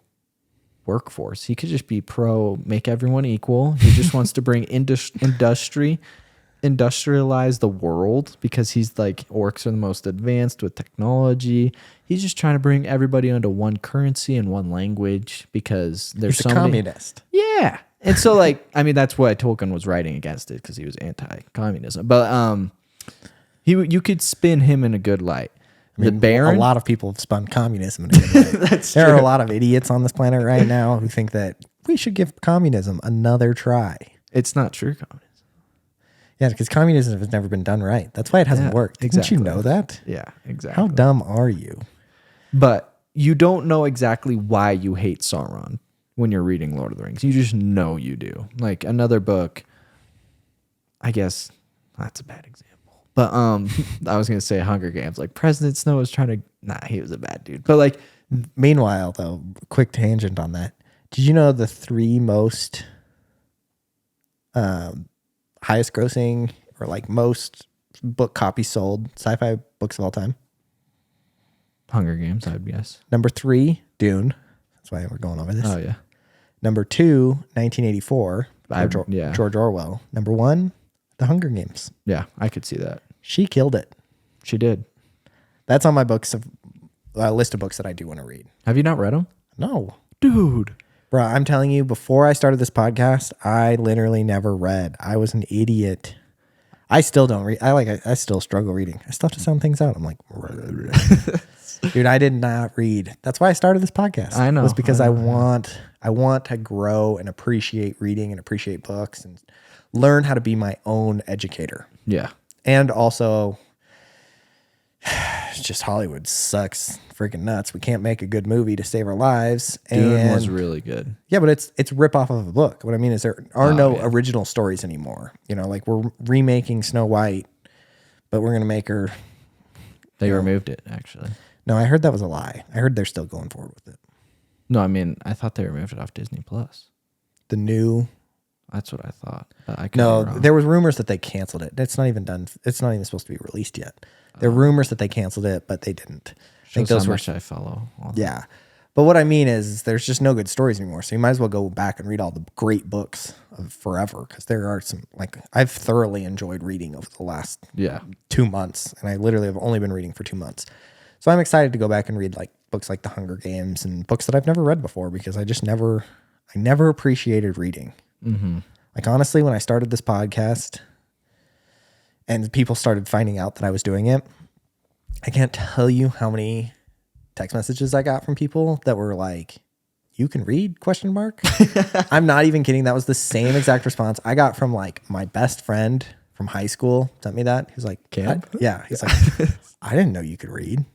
workforce. He could just be pro make everyone equal. He just wants to bring industrialize the world, because he's like, orcs are the most advanced with technology. He's just trying to bring everybody onto one currency and one language, because there's he's a communist. Yeah. And so like, I mean, that's why Tolkien was writing against it, because he was anti-communism. But you could spin him in a good light. I mean, the Baron, a lot of people have spun communism in a good light. There are a lot of idiots on this planet right now who think that we should give communism another try. It's not true communism. Yeah, because communism has never been done right. That's why it hasn't worked. Exactly. Didn't you know that? Yeah, exactly. How dumb are you? But you don't know exactly why you hate Sauron when you're reading Lord of the Rings. You just know you do. Like another book, I guess that's a bad example. But I was going to say Hunger Games. Like President Snow was trying to... Nah, he was a bad dude. But like... Meanwhile, though, quick tangent on that. Did you know the 3 most... highest grossing or like most book copies sold sci-fi books of all time? Hunger Games, I'd guess. Number 3, Dune. That's why we're going over this. Oh, yeah. Number 2, 1984. George Orwell. Number 1, The Hunger Games. Yeah, I could see that. She killed it. She did. That's on my list of books that I do want to read. Have you not read them? No. Dude. Bro, I'm telling you, before I started this podcast, I literally never read. I was an idiot. I still don't read. I still struggle reading. I still have to sound things out. I'm like, dude, I did not read. That's why I started this podcast. I know. It was because I want to grow and appreciate reading and appreciate books and learn how to be my own educator. Yeah. And also, it's just Hollywood sucks freaking nuts. We can't make a good movie to save our lives. Dune was really good. Yeah, but it's rip off of a book. What I mean is there are no original stories anymore. You know, like we're remaking Snow White, but we're gonna make her. They removed it, actually. No, I heard that was a lie. I heard they're still going forward with it. No, I mean, I thought they removed it off Disney Plus. The new. That's what I thought. But I no, there was rumors that they canceled it. It's not even done. It's not even supposed to be released yet. There are rumors that they canceled it, but they didn't. I think those were. I follow. Yeah, but what I mean is, there's just no good stories anymore. So you might as well go back and read all the great books of forever, because there are some. Like, I've thoroughly enjoyed reading over the last 2 months, and I literally have only been reading for 2 months. So I'm excited to go back and read like books like The Hunger Games and books that I've never read before, because I never appreciated reading. Mm-hmm. Like, honestly, when I started this podcast and people started finding out that I was doing it, I can't tell you how many text messages I got from people that were like, "You can read?" ? I'm not even kidding. That was the same exact response I got from like my best friend from high school. Sent me that. He was like, Camp? He's like, I didn't know you could read.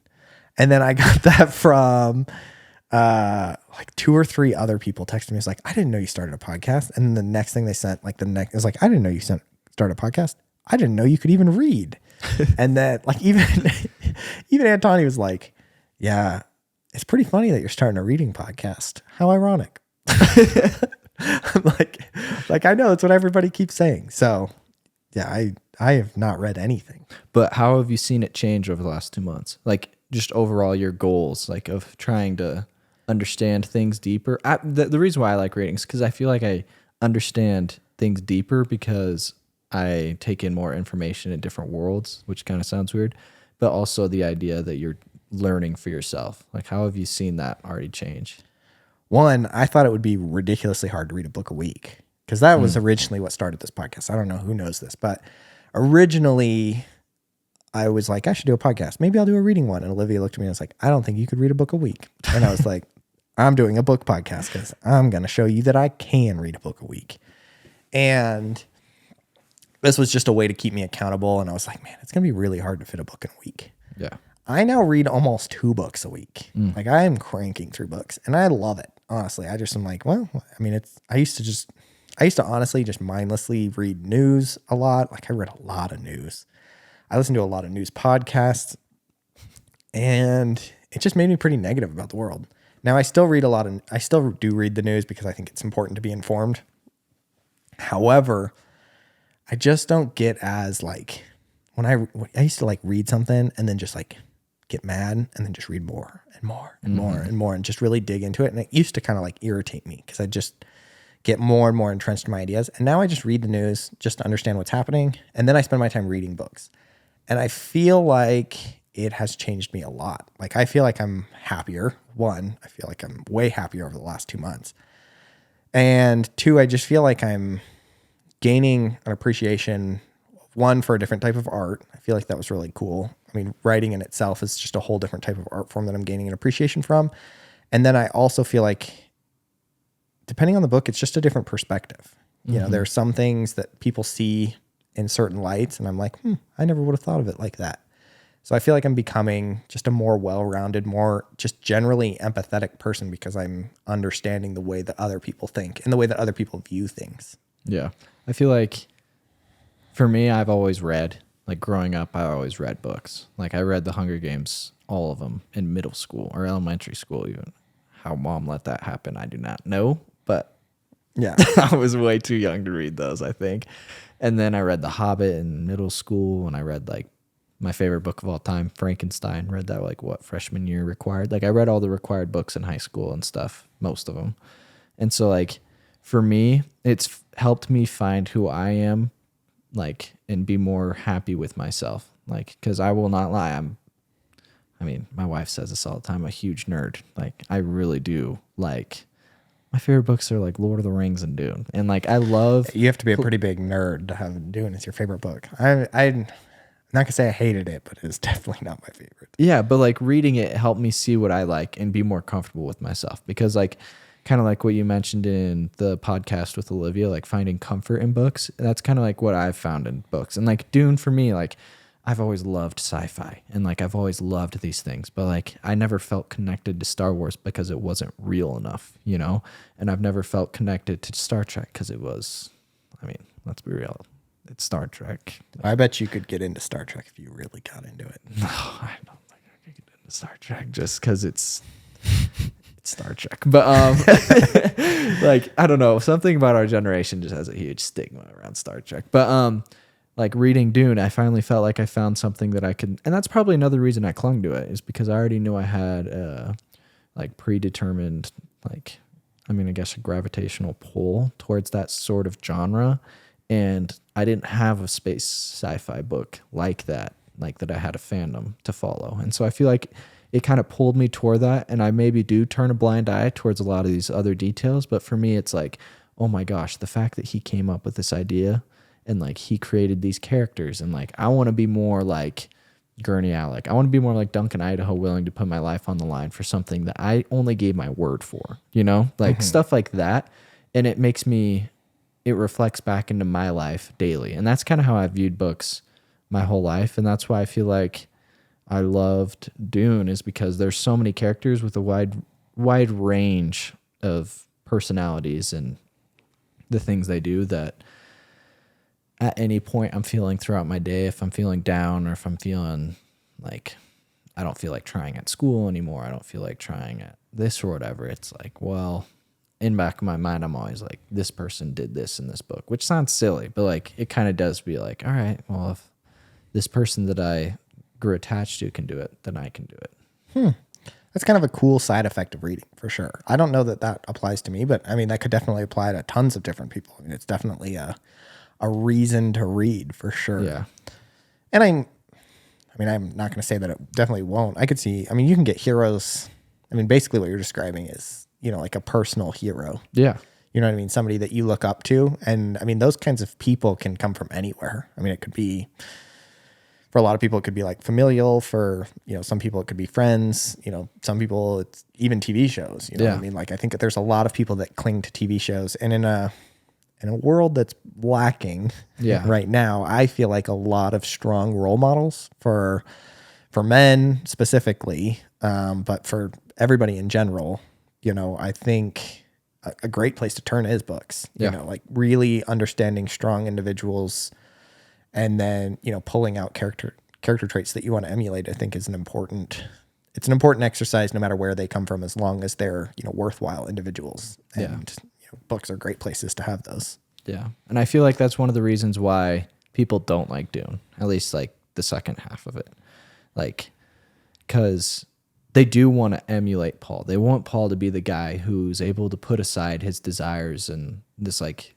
And then I got that from like 2 or 3 other people texting me. It's like, I didn't know you started a podcast. And the next thing they sent, like it was like, I didn't know you started a podcast. I didn't know you could even read. And then like even Antoni was like, yeah, it's pretty funny that you're starting a reading podcast. How ironic. I'm like I know it's what everybody keeps saying. So yeah, I have not read anything. But how have you seen it change over the last 2 months? Like just overall your goals, like of trying to understand things deeper. The reason why I like reading is because I feel like I understand things deeper because I take in more information in different worlds, which kind of sounds weird, but also the idea that you're learning for yourself. Like how have you seen that already change? One, I thought it would be ridiculously hard to read a book a week because that was originally what started this podcast. I don't know who knows this, but originally I was like, I should do a podcast. Maybe I'll do a reading one. And Olivia looked at me and was like, I don't think you could read a book a week. And I was like, I'm doing a book podcast because I'm going to show you that I can read a book a week. And this was just a way to keep me accountable. And I was like, man, it's going to be really hard to fit a book in a week. Yeah. I now read almost 2 books a week. Like I am cranking through books and I love it. Honestly, I just am like, well, I mean, I used to honestly just mindlessly read news a lot. Like I read a lot of news. I listened to a lot of news podcasts and it just made me pretty negative about the world. Now I still do read the news because I think it's important to be informed. However, I just don't get as like when I used to like read something and then just like get mad and then just read more and more and more and more and just really dig into it. And it used to kind of like irritate me because I just get more and more entrenched in my ideas. And now I just read the news just to understand what's happening. And then I spend my time reading books. And I feel like it has changed me a lot. Like I feel like I'm happier. One, I feel like I'm way happier over the last 2 months. And 2, I just feel like I'm gaining an appreciation, one, for a different type of art. I feel like that was really cool. I mean, writing in itself is just a whole different type of art form that I'm gaining an appreciation from. And then I also feel like, depending on the book, it's just a different perspective. You know, there are some things that people see in certain lights, and I'm like, I never would have thought of it like that. So I feel like I'm becoming just a more well-rounded, more just generally empathetic person because I'm understanding the way that other people think and the way that other people view things. Yeah. I feel like for me, I've always read. Like growing up, I always read books. Like I read The Hunger Games, all of them, in middle school or elementary school even. How mom let that happen, I do not know. But yeah, I was way too young to read those, I think. And then I read The Hobbit in middle school, and I read like my favorite book of all time, Frankenstein. Read that like freshman year required. Like I read all the required books in high school and stuff, most of them. And so like for me, it's helped me find who I am, like, and be more happy with myself. Like, because I will not lie, I mean, my wife says this all the time, I'm a huge nerd. Like, I really do. Like, my favorite books are like Lord of the Rings and Dune. And like, I love... You have to be a pretty big nerd to have Dune as your favorite book. I'm not gonna say I hated it, but it's definitely not my favorite. Yeah, but like reading it helped me see what I like and be more comfortable with myself. Because like, kind of like what you mentioned in the podcast with Olivia, like finding comfort in books. That's kind of like what I've found in books. And like Dune for me, like I've always loved sci-fi and like I've always loved these things, but like I never felt connected to Star Wars because it wasn't real enough, you know? And I've never felt connected to Star Trek because it was, I mean, let's be real, it's Star Trek. I bet you could get into Star Trek if you really got into it. No, I don't think I could get into Star Trek just because it's Star Trek. But like I don't know, something about our generation just has a huge stigma around Star Trek. But like reading Dune, I finally felt like I found something that I could, and that's probably another reason I clung to it, is because I already knew I had like predetermined, like, I mean, I guess a gravitational pull towards that sort of genre. And I didn't have a space sci-fi book like that I had a fandom to follow. And so I feel like it kind of pulled me toward that. And I maybe do turn a blind eye towards a lot of these other details. But for me, it's like, oh my gosh, the fact that he came up with this idea and like he created these characters, and like I want to be more like Gurney Alec. I want to be more like Duncan Idaho, willing to put my life on the line for something that I only gave my word for, you know, like stuff like that. And it makes me, it reflects back into my life daily. And that's kind of how I viewed books my whole life. And that's why I feel like I loved Dune, is because there's so many characters with a wide range of personalities and the things they do, that at any point I'm feeling throughout my day, if I'm feeling down or if I'm feeling like I don't feel like trying at school anymore, I don't feel like trying at this or whatever, it's like, well, in back of my mind, I'm always like, this person did this in this book, which sounds silly, but like it kind of does be like, all right, well, if this person that I grew attached to can do it, then I can do it. That's kind of a cool side effect of reading, for sure. I don't know that that applies to me, but I mean, that could definitely apply to tons of different people. I mean, it's definitely a reason to read, for sure. Yeah. And I'm not going to say that it definitely won't. I could see, I mean, you can get heroes. I mean, basically what you're describing is, like a personal hero. Yeah. You know what I mean? Somebody that you look up to. And I mean, those kinds of people can come from anywhere. I mean, it could be, for a lot of people, it could be like familial. For, some people, it could be friends. Some people, it's even TV shows. You know what I mean? Like, I think that there's a lot of people that cling to TV shows. And in a world that's lacking right now, I feel like a lot of strong role models for men specifically, but for everybody in general, I think a great place to turn is books. Like really understanding strong individuals, and then pulling out character traits that you want to emulate. I think is an important exercise, no matter where they come from, as long as they're worthwhile individuals. And books are great places to have those. Yeah. And I feel like that's one of the reasons why people don't like Dune, at least like the second half of it. Like, because they do want to emulate Paul. They want Paul to be the guy who's able to put aside his desires and this, like,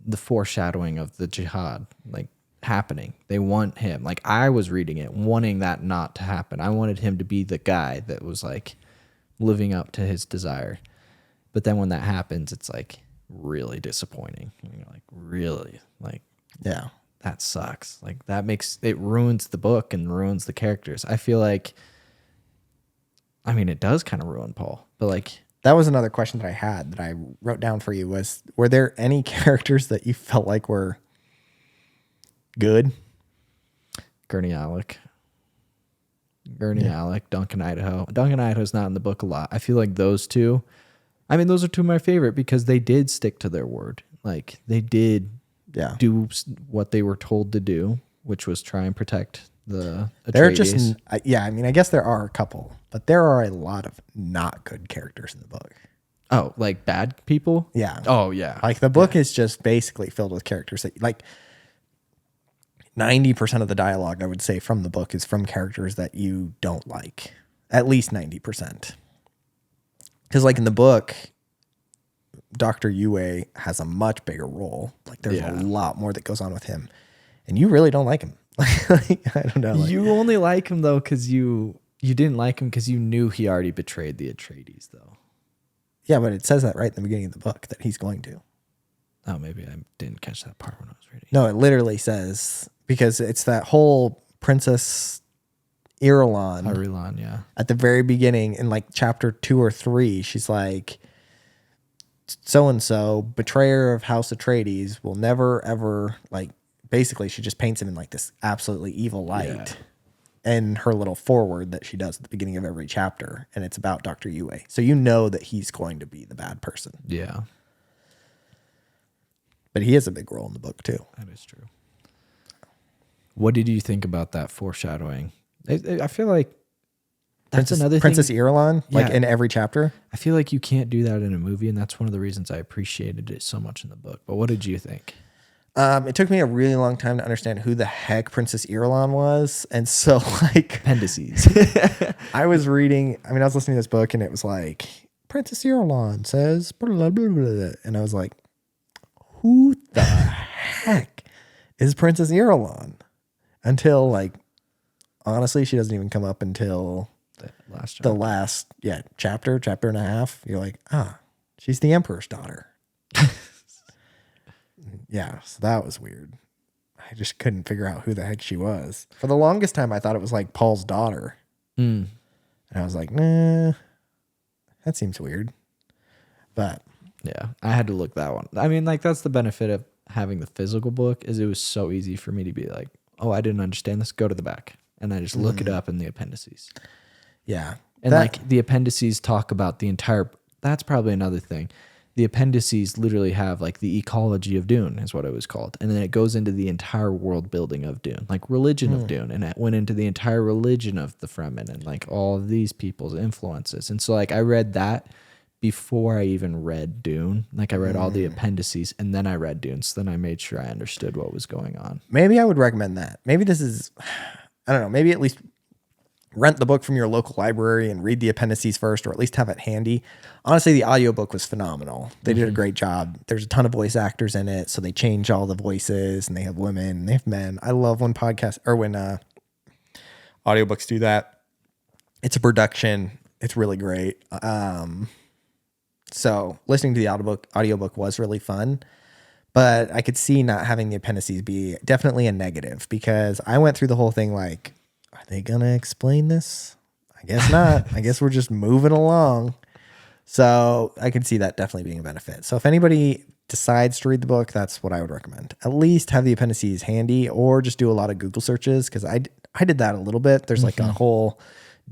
the foreshadowing of the jihad, like, happening. They want him. Like, I was reading it, wanting that not to happen. I wanted him to be the guy that was, like, living up to his desire. But then when that happens, it's like really disappointing. And you're like, really? Like, yeah, that sucks. Like, it ruins the book and ruins the characters. I feel like, I mean, it does kind of ruin Paul, but like, that was another question that I had that I wrote down for you was, were there any characters that you felt like were good? Gurney Alec, Duncan Idaho. Duncan Idaho's not in the book a lot. I feel like those two, I mean, those are two of my favorite because they did stick to their word. Like, they did do what they were told to do, which was try and protect the Atreides. They're just, I mean, I guess there are a couple, but there are a lot of not good characters in the book. Oh, like bad people? Yeah. Oh, yeah. Like, the book is just basically filled with characters that, like, 90% of the dialogue, I would say, from the book is from characters that you don't like. At least 90%. Because, like, in the book, Dr. Yue has a much bigger role. Like, there's a lot more that goes on with him. And you really don't like him. Like, I don't know. Like, you only like him, though, because you didn't like him because you knew he already betrayed the Atreides, though. Yeah, but it says that right in the beginning of the book, that he's going to. Oh, maybe I didn't catch that part when I was reading. No, it literally says, because it's that whole Princess Irulan. Yeah. At the very beginning, in like chapter 2 or 3, she's like, so-and-so, betrayer of House Atreides, will never, ever, like, basically she just paints him in like this absolutely evil light. Yeah. And her little foreword that she does at the beginning of every chapter, and it's about Dr. Yue. So you know that he's going to be the bad person. Yeah. But he has a big role in the book too. That is true. What did you think about that foreshadowing? I feel like that's another Princess thing. Irulan, like in every chapter. I feel like you can't do that in a movie, and that's one of the reasons I appreciated it so much in the book. But what did you think? It took me a really long time to understand who the heck Princess Irulan was. And so, like, appendices. I was listening to this book, and it was like, Princess Irulan says, blah, blah, blah, blah. And I was like, who the heck is Princess Irulan? Until, like, honestly, she doesn't even come up until the last chapter and a half. You're like, she's the Emperor's daughter. Yeah, so that was weird. I just couldn't figure out who the heck she was. For the longest time, I thought it was like Paul's daughter. And I was like, nah, that seems weird. But yeah, I had to look that one. I mean, like, that's the benefit of having the physical book, is it was so easy for me to be like, oh, I didn't understand this. Go to the back. And I just look it up in the appendices. Yeah. And like the appendices talk about the entire, that's probably another thing. The appendices literally have like the ecology of Dune is what it was called. And then it goes into the entire world building of Dune, like religion of Dune. And it went into the entire religion of the Fremen and like all of these people's influences. And so like I read that before I even read Dune. Like I read all the appendices and then I read Dune. So then I made sure I understood what was going on. Maybe I would recommend that. Maybe this is, I don't know, maybe at least rent the book from your local library and read the appendices first, or at least have it handy. Honestly, the audiobook was phenomenal. They did a great job. There's a ton of voice actors in it, so they change all the voices, and they have women and they have men. I love when audiobooks do that. It's a production. It's really great. So listening to the audiobook was really fun, but I could see not having the appendices be definitely a negative, because I went through the whole thing like, are they going to explain this? I guess not. I guess we're just moving along. So I could see that definitely being a benefit. So if anybody decides to read the book, that's what I would recommend. At least have the appendices handy, or just do a lot of Google searches, because I did that a little bit. There's like a whole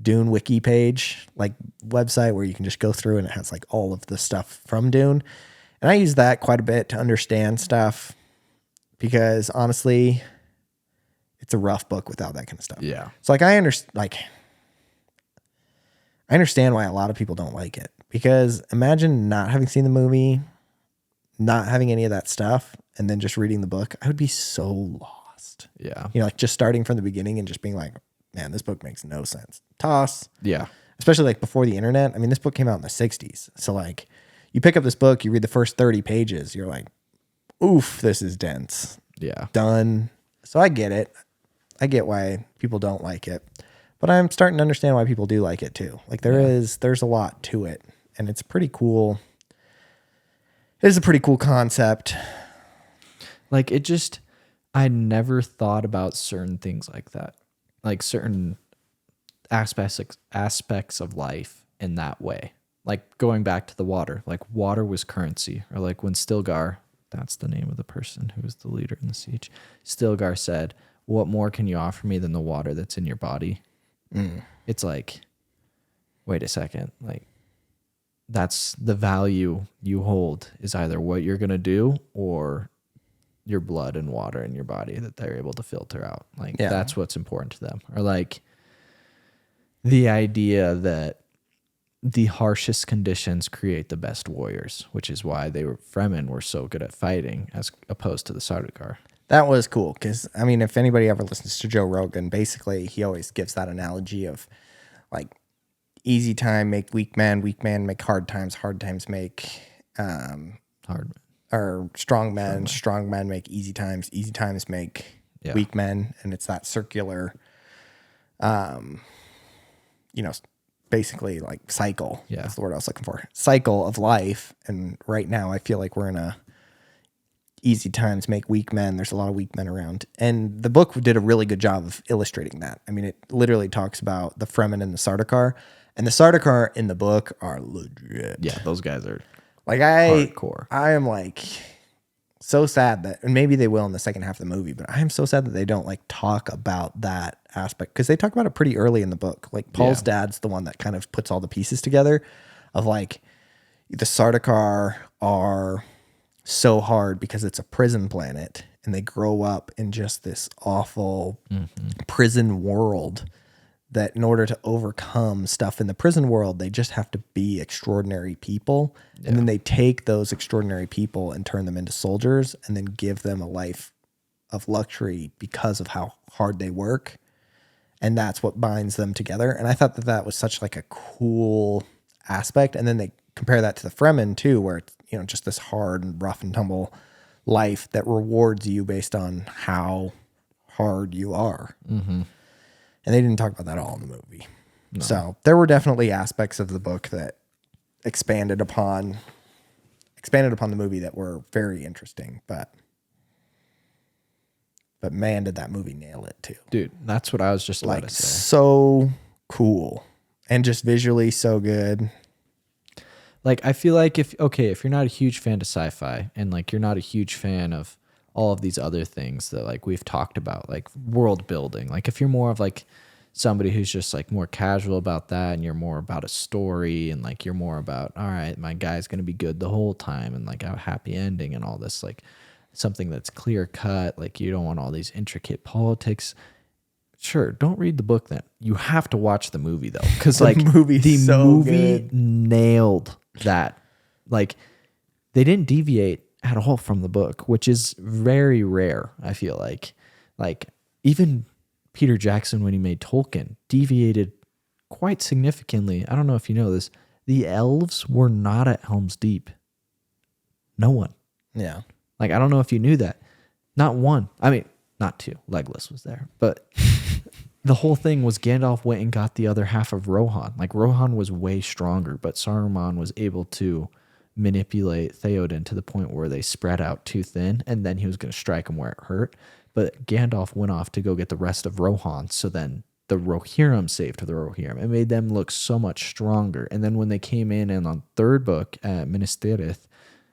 Dune wiki page, like website, where you can just go through and it has like all of the stuff from Dune. And I use that quite a bit to understand stuff, because honestly, it's a rough book without that kind of stuff. Yeah. So like I understand why a lot of people don't like it, because imagine not having seen the movie, not having any of that stuff, and then just reading the book. I would be so lost. Yeah. You know, like just starting from the beginning and just being like, man, this book makes no sense. Toss. Yeah. Especially like before the internet. I mean, this book came out in the 60s. So like you pick up this book, you read the first 30 pages, you're like, oof, this is dense. Yeah. Done. So I get it. I get why people don't like it, but I'm starting to understand why people do like it too. Like there's a lot to it, and it's pretty cool. It is a pretty cool concept. Like I never thought about certain things like that, like certain aspects of life in that way. Like going back to the water, like water was currency, or like when Stilgar, that's the name of the person who was the leader in the siege, Stilgar said, what more can you offer me than the water that's in your body? It's like, wait a second. Like, that's the value you hold, is either what you're going to do or your blood and water in your body that they're able to filter out. Like, that's what's important to them. Or like the idea that the harshest conditions create the best warriors, which is why Fremen were so good at fighting as opposed to the Sardaukar. That was cool, because, I mean, if anybody ever listens to Joe Rogan, basically he always gives that analogy of, like, easy time make weak man make hard times make Hard. Or strong men make easy times make weak men, and it's that circular, basically like cycle. Yeah. That's the word I was looking for. Cycle of life, and right now I feel like we're in a easy times make weak men. There's a lot of weak men around. And the book did a really good job of illustrating that. I mean, it literally talks about the Fremen and the Sardaukar. And the Sardaukar in the book are legit. Yeah, those guys are like hardcore. I am like so sad that, and maybe they will in the second half of the movie, but I am so sad that they don't like talk about that aspect, because they talk about it pretty early in the book. Like Paul's dad's the one that kind of puts all the pieces together of like the Sardaukar are so hard because it's a prison planet, and they grow up in just this awful prison world that in order to overcome stuff in the prison world, they just have to be extraordinary people. Yeah. And then they take those extraordinary people and turn them into soldiers, and then give them a life of luxury because of how hard they work. And that's what binds them together. And I thought that that was such like a cool aspect. And then they compare that to the Fremen too, where it's, just this hard and rough and tumble life that rewards you based on how hard you are. Mm-hmm. And they didn't talk about that all in the movie. No. So there were definitely aspects of the book that expanded upon the movie that were very interesting, but man, did that movie nail it too. Dude, that's what I was just about like to say. So cool. And just visually so good. Like, I feel like if you're not a huge fan of sci-fi, and like you're not a huge fan of all of these other things that like we've talked about, like world building, like if you're more of like somebody who's just like more casual about that, and you're more about a story, and like you're more about, all right, my guy's going to be good the whole time, and like a happy ending and all this, like something that's clear cut, like you don't want all these intricate politics. Sure, don't read the book then. You have to watch the movie though, because like the movie nailed that. Like, they didn't deviate at all from the book, which is very rare, I feel like. Like, even Peter Jackson, when he made Tolkien, deviated quite significantly. I don't know if you know this. The elves were not at Helm's Deep. No one. Yeah. Like, I don't know if you knew that. Not one. I mean, not two. Legolas was there. But the whole thing was Gandalf went and got the other half of Rohan. Like, Rohan was way stronger, but Saruman was able to manipulate Theoden to the point where they spread out too thin, and then he was going to strike him where it hurt. But Gandalf went off to go get the rest of Rohan, so then the Rohirrim saved the Rohirrim. It made them look so much stronger. And then when they came in and on third book at Minas Tirith,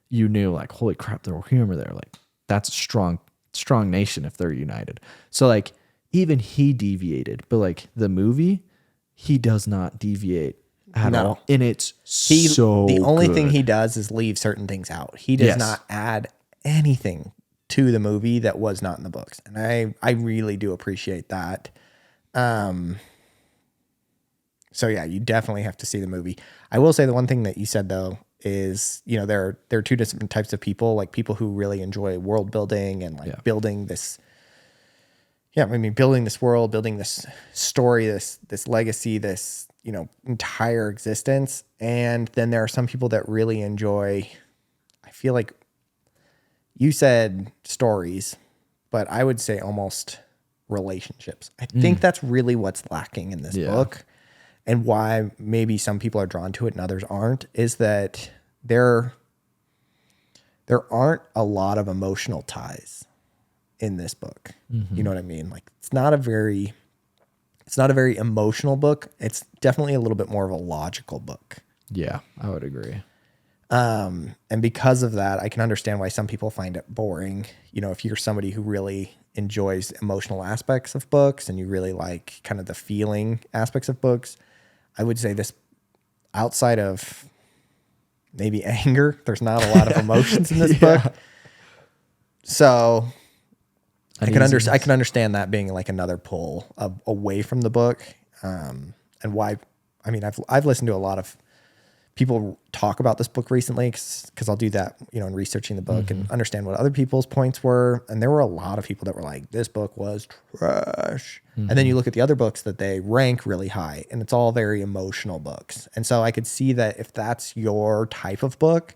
you knew, like, holy crap, the Rohirrim are there. Like, that's a strong nation if they're united. So, like, even he deviated. But, like, the movie, he does not deviate at all. And it's the only good. thing he does is leave certain things out. He does not add anything to the movie that was not in the books. And I really do appreciate that. So yeah, you definitely have to see the movie. I will say the one thing that you said though is, you know, there are two different types of people, like people who really enjoy world building and like building this. Yeah, I mean, building this world, building this story, this legacy, this, you know, entire existence. And then there are some people that really enjoy, I feel like you said stories, but I would say almost relationships. I think that's really what's lacking in this book, and why maybe some people are drawn to it and others aren't, is that there aren't a lot of emotional ties in this book. You know what I mean? Like, it's not a very emotional book. It's definitely a little bit more of a logical book. Yeah, I would agree. And because of that, I can understand why some people find it boring. You know, if you're somebody who really enjoys emotional aspects of books and you really like kind of the feeling aspects of books, I would say this, outside of maybe anger, there's not a lot of emotions in this book. So I can understand that being like another pull away from the book. And why, I mean, I've listened to a lot of people talk about this book recently, because I'll do that, you know, in researching the book and understand what other people's points were. And there were a lot of people that were like, this book was trash. And then you look at the other books that they rank really high, and it's all very emotional books. And so I could see that if that's your type of book,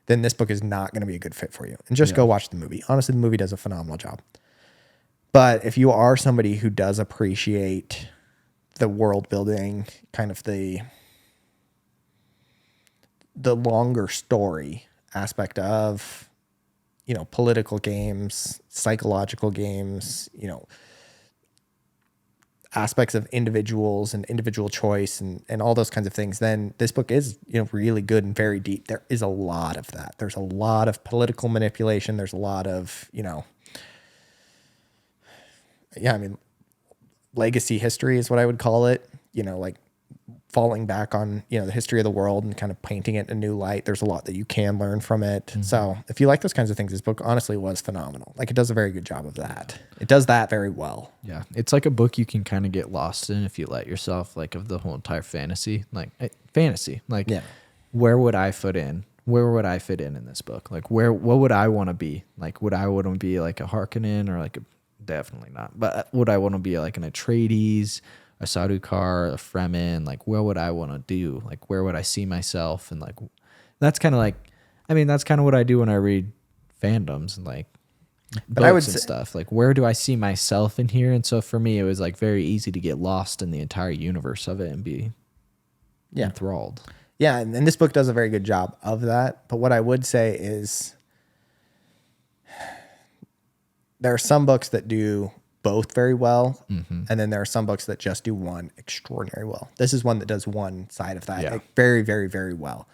then this book is not going to be a good fit for you. And just go watch the movie. Honestly, the movie does a phenomenal job. But if you are somebody who does appreciate the world building, kind of the longer story aspect of, you know, political games, psychological games, you know, aspects of individuals and individual choice and all those kinds of things, then this book is, you know, really good and very deep. There is a lot of that. There's a lot of political manipulation. There's a lot of, you know, I mean, legacy history is what I would call it, you know, like falling back on, you know, the history of the world and kind of painting it in a new light. There's a lot that you can learn from it. So if you like those kinds of things, this book honestly was phenomenal. Like, it does a very good job of that. It does that very well. Yeah. It's like a book you can kind of get lost in if you let yourself, like, of the whole entire fantasy, like where would I fit in? Where would I fit in this book? Like, what would I want to be? Like, would I want to be like a Harkonnen or like definitely not, but would I want to be like an Atreides, a Sardaukar, a Fremen? Like, where would I want to do? Like, where would I see myself? And like, that's kind of like, I mean, that's kind of what I do when I read fandoms and like books and stuff. Like, where do I see myself in here? And so for me, it was like very easy to get lost in the entire universe of it and be enthralled. Yeah, and this book does a very good job of that. But what I would say is there are some books that do both very well, and then there are some books that just do one extraordinarily well. This is one that does one side of that like very, very, very well.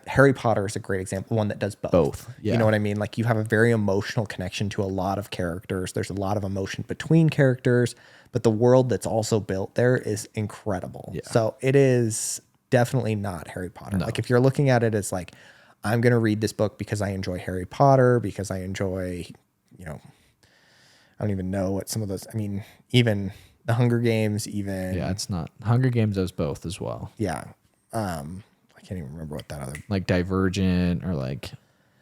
Harry Potter is a great example, one that does both. You know what I mean? Like, you have a very emotional connection to a lot of characters. There's a lot of emotion between characters, but the world that's also built there is incredible. So it is definitely not Harry Potter. Like, if you're looking at it as like, I'm going to read this book because I enjoy Harry Potter, because I enjoy, you know, I don't even know what some of those, I mean, even the Hunger Games, even. Yeah, it's not. Hunger Games does both as well. Yeah. Like, can't even remember what that other. Like Divergent or like,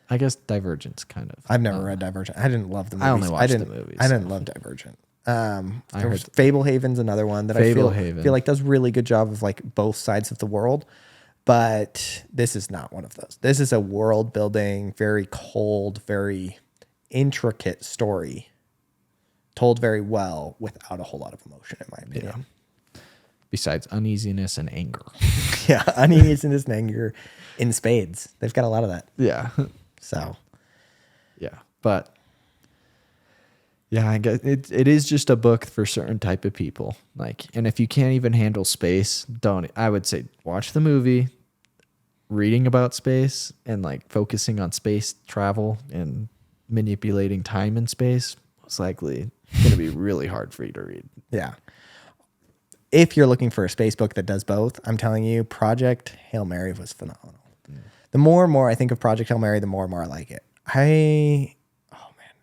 I guess Divergent's kind of. I've never read Divergent. I didn't love the movies. I only watched the movies. I didn't love Divergent. There was heard Fablehaven's another one that I feel like does really good job of like both sides of the world. But this is not one of those. This is a world building, very cold, very intricate story told very well without a whole lot of emotion, in my opinion. Yeah. Besides uneasiness and anger. Yeah, uneasiness and anger in spades. They've got a lot of that. Yeah. So, yeah. But yeah, I guess it is just a book for certain type of people. Like, and if you can't even handle space, I would say watch the movie, reading about space and like focusing on space travel and manipulating time and space, most likely going to be really hard for you to read. Yeah. If you're looking for a space book that does both, I'm telling you, Project Hail Mary was phenomenal. The more and more I think of Project Hail Mary, the more and more I like it. Oh man,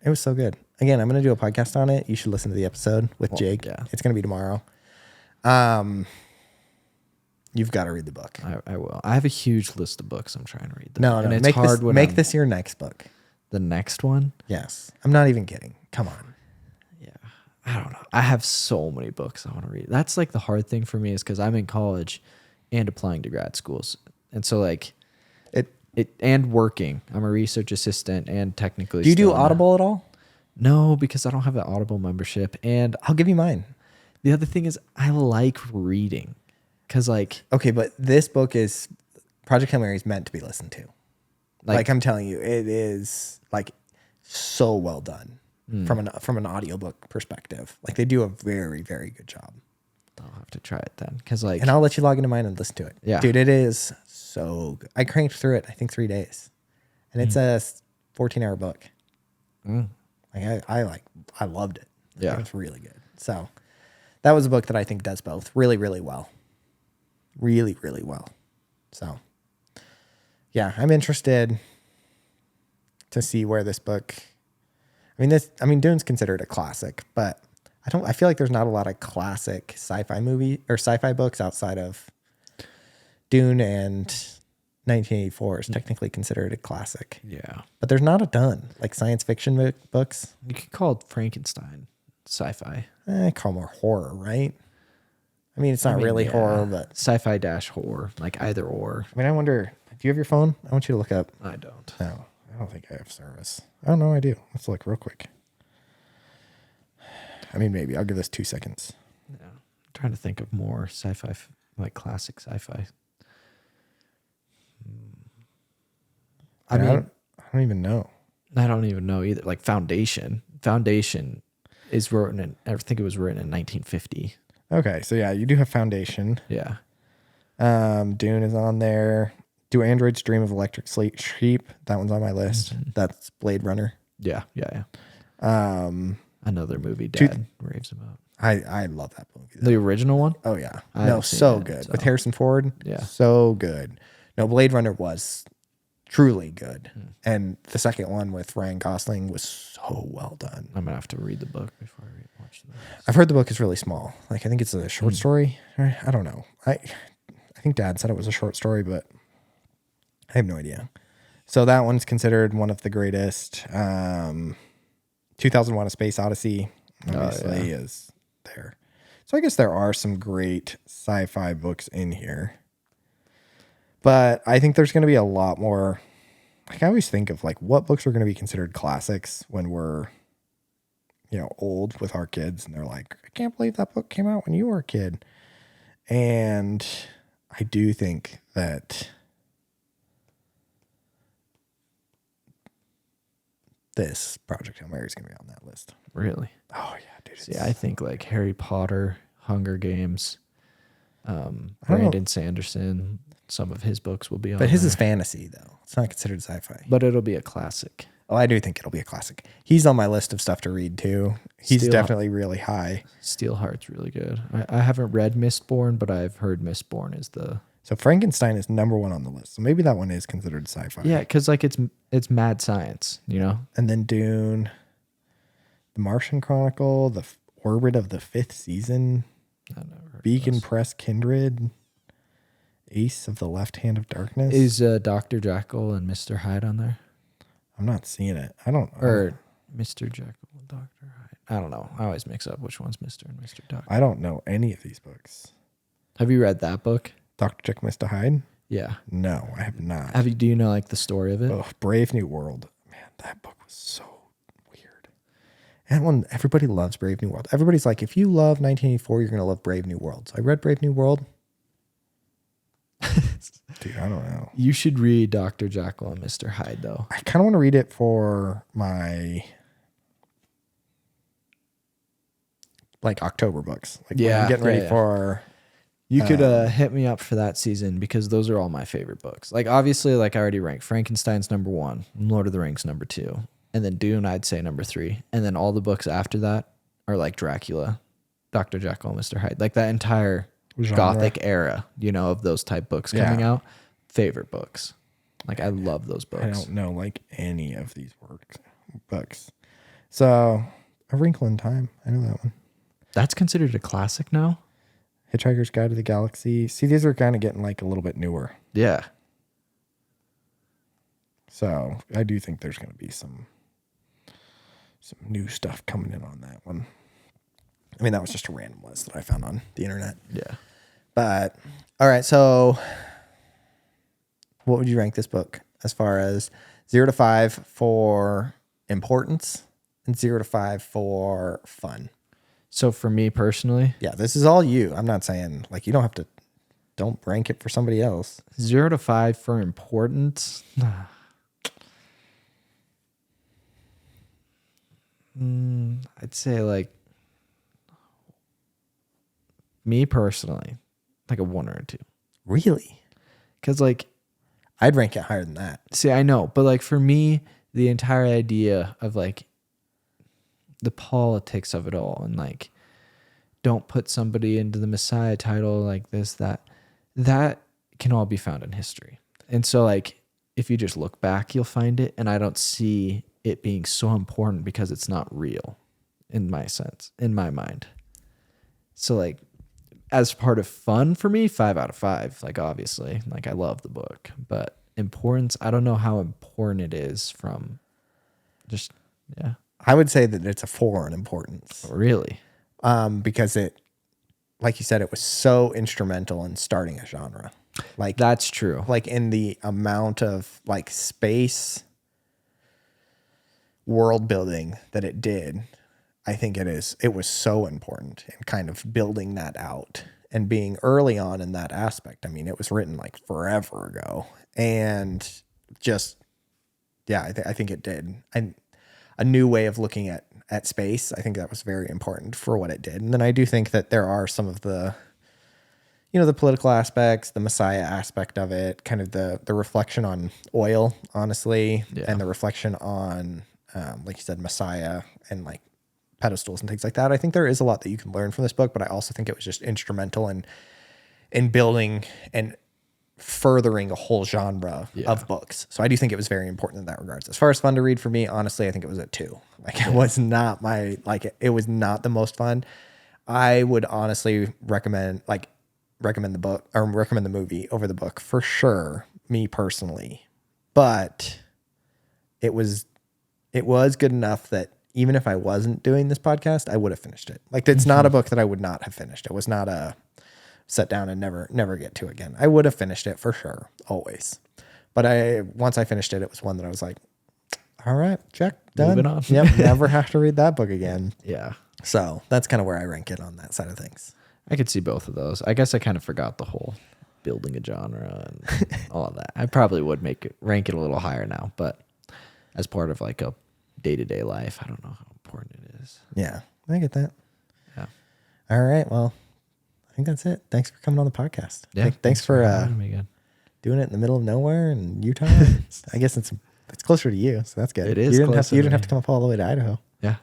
it was so good. Again, I'm going to do a podcast on it. You should listen to the episode with Jake. Yeah. It's going to be tomorrow. You've got to read the book. I will. I have a huge list of books I'm trying to read. No. And it's hard when make this your next book. The next one? Yes. I'm not even kidding. Come on. Yeah. I don't know. I have so many books I want to read. That's like the hard thing for me is because I'm in college and applying to grad schools. And so like it and working. I'm a research assistant and technically. Do you do Audible at all? No, because I don't have an Audible membership. And I'll give you mine. The other thing is I like reading. Because like. Okay, but this book is, Project Hail Mary is meant to be listened to. Like I'm telling you, it is like so well done from an audiobook perspective. Like they do a very, very good job. I'll have to try it then. And I'll let you log into mine and listen to it. Yeah. Dude, it is so good. I cranked through it, I think 3 days. And it's a 14-hour book. Like I loved it. Yeah. It was really good. So that was a book that I think does both really, really well. Really, really well. So yeah, I'm interested to see where this book. Dune's considered a classic, but I feel like there's not a lot of classic sci-fi movie or sci-fi books outside of Dune, and 1984 is technically considered a classic. Yeah. But there's not a ton like science fiction books. You could call it Frankenstein sci-fi. I call more horror, right? I mean, it's not really horror, but sci-fi dash horror, like either or. I wonder, do you have your phone? I want you to look up. I don't. No, I don't think I have service. Oh, no, I do. Let's look real quick. Maybe. I'll give this 2 seconds. Yeah. I'm trying to think of more sci-fi, like classic sci-fi. I don't even know. I don't even know either. Like Foundation. Foundation is written in, I think it was written in 1950. Okay, so yeah, you do have Foundation. Yeah. Dune is on there. Do Androids Dream of Electric Sheep? That one's on my list. Mm-hmm. That's Blade Runner. Yeah. Another movie Dad raves about. I love that movie. The original one? Oh yeah. So good. With Harrison Ford. Yeah. So good. No, Blade Runner was truly good. And the second one with Ryan Gosling was so well done. I'm gonna have to read the book before I watch the movie. I've heard the book is really small. Like I think it's a short story. I don't know. I think Dad said it was a short story, but I have no idea. So that one's considered one of the greatest. 2001: A Space Odyssey obviously is there. So I guess there are some great sci-fi books in here. But I think there's going to be a lot more. Like I always think of like what books are going to be considered classics when we're, old with our kids, and they're like, I can't believe that book came out when you were a kid. And I do think that this Project Hail Mary is going to be on that list. Really? Oh yeah, dude. See, I think like Harry Potter, Hunger Games, Brandon Sanderson. Some of his books will be on. But his is fantasy, though. It's not considered sci-fi. But it'll be a classic. Oh, I do think it'll be a classic. He's on my list of stuff to read, too. He's definitely really high. Steelheart's really good. I haven't read Mistborn, but I've heard Mistborn is the... So Frankenstein is number one on the list. So maybe that one is considered sci-fi. Yeah, because like it's mad science, And then Dune, The Martian Chronicle, The Orbit of the Fifth Season, Beacon Press Kindred... Ace of the Left Hand of Darkness. Is Dr. Jekyll and Mr. Hyde on there? I'm not seeing it. I don't. Or Mr. Jekyll and Dr. Hyde. I don't know. I always mix up which one's Mr. and Mr. Doctor. I don't know any of these books. Have you read that book? Dr. Jekyll, Mr. Hyde? Yeah. No, I have not. Do you know like the story of it? Oh, Brave New World. Man, that book was so weird. And one, everybody loves Brave New World. Everybody's like, if you love 1984, you're going to love Brave New World. So I read Brave New World. Dude, I don't know. You should read Dr. Jekyll and Mr. Hyde, though. I kind of want to read it for my like October books. Like when I'm getting ready for. You could hit me up for that season because those are all my favorite books. Like obviously, like I already ranked Frankenstein's number 1, Lord of the Rings number 2, and then Dune I'd say number 3, and then all the books after that are like Dracula, Dr. Jekyll and Mr. Hyde, like that entire genre. Gothic era, of those type books coming out. Favorite books. Like I love those books. I don't know like any of these books. So A Wrinkle in Time. I know that one. That's considered a classic now. Hitchhiker's Guide to the Galaxy. See, these are kind of getting like a little bit newer. Yeah. So I do think there's going to be some new stuff coming in on that one. I mean, that was just a random list that I found on the internet. Yeah. But all right, so what would you rank this book as far as 0 to 5 for importance and 0 to 5 for fun? So for me personally, yeah, this is all you. I'm not saying like you don't rank it for somebody else. 0 to 5 for importance. I'd say like me personally, like a 1 or a 2. Really? Because like I'd rank it higher than that. See, I know, but like for me, the entire idea of like the politics of it all and like don't put somebody into the Messiah title like this, that can all be found in history. And so like if you just look back, you'll find it. And I don't see it being so important because it's not real in my sense, in my mind. So like as part of fun for me, 5 out of 5, like obviously, like I love the book, but importance, I don't know how important it is from just, yeah. I would say that it's a 4 in importance. Really? Because it, like you said, it was so instrumental in starting a genre. Like that's true. Like in the amount of like space world building that it did, I think it was so important in kind of building that out and being early on in that aspect. I mean, it was written like forever ago and just, yeah, I think it did. And a new way of looking at space. I think that was very important for what it did. And then I do think that there are some of the, the political aspects, the Messiah aspect of it, kind of the reflection on oil, honestly, and the reflection on, like you said, Messiah and like pedestals and things like that. I think there is a lot that you can learn from this book, but I also think it was just instrumental in building and furthering a whole genre of books. So I do think it was very important in that regards. As far as fun to read for me, honestly, I think it was a 2. Like it was not it was not the most fun. I would honestly recommend the book or recommend the movie over the book for sure, me personally. But it was good enough that even if I wasn't doing this podcast, I would have finished it. Like it's not a book that I would not have finished. It was not a set down and never get to again. I would have finished it for sure, always. But once I finished it, it was one that I was like, all right, check, done. Moving on. Yep, never have to read that book again. Yeah. So that's kind of where I rank it on that side of things. I could see both of those. I guess I kind of forgot the whole building a genre and all of that. I probably would rank it a little higher now, but as part of like a day-to-day life, I don't know how important it is. Yeah, I get that. Yeah. All right, well, I think that's it. Thanks for coming on the podcast. Yeah. Thanks for having me again. Doing it in the middle of nowhere in Utah. I guess it's closer to you, so that's good. It is. You didn't have to come up all the way to Idaho. Yeah.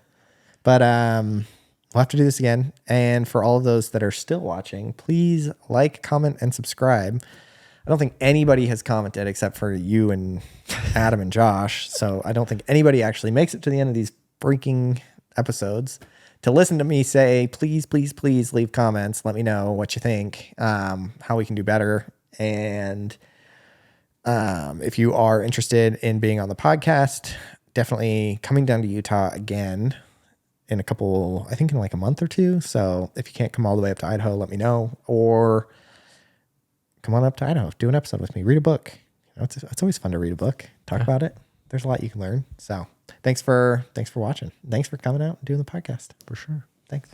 But we'll have to do this again. And for all of those that are still watching, please like, comment, and subscribe. I don't think anybody has commented except for you and Adam and Josh. So I don't think anybody actually makes it to the end of these freaking episodes to listen to me say, please, please, please leave comments. Let me know what you think, how we can do better. And if you are interested in being on the podcast, definitely coming down to Utah again in I think in like a month or two. So if you can't come all the way up to Idaho, let me know, or come on up to Idaho, do an episode with me, read a book. It's always fun to read a book, talk about it. There's a lot you can learn. So thanks for watching. Thanks for coming out and doing the podcast. For sure. Thanks.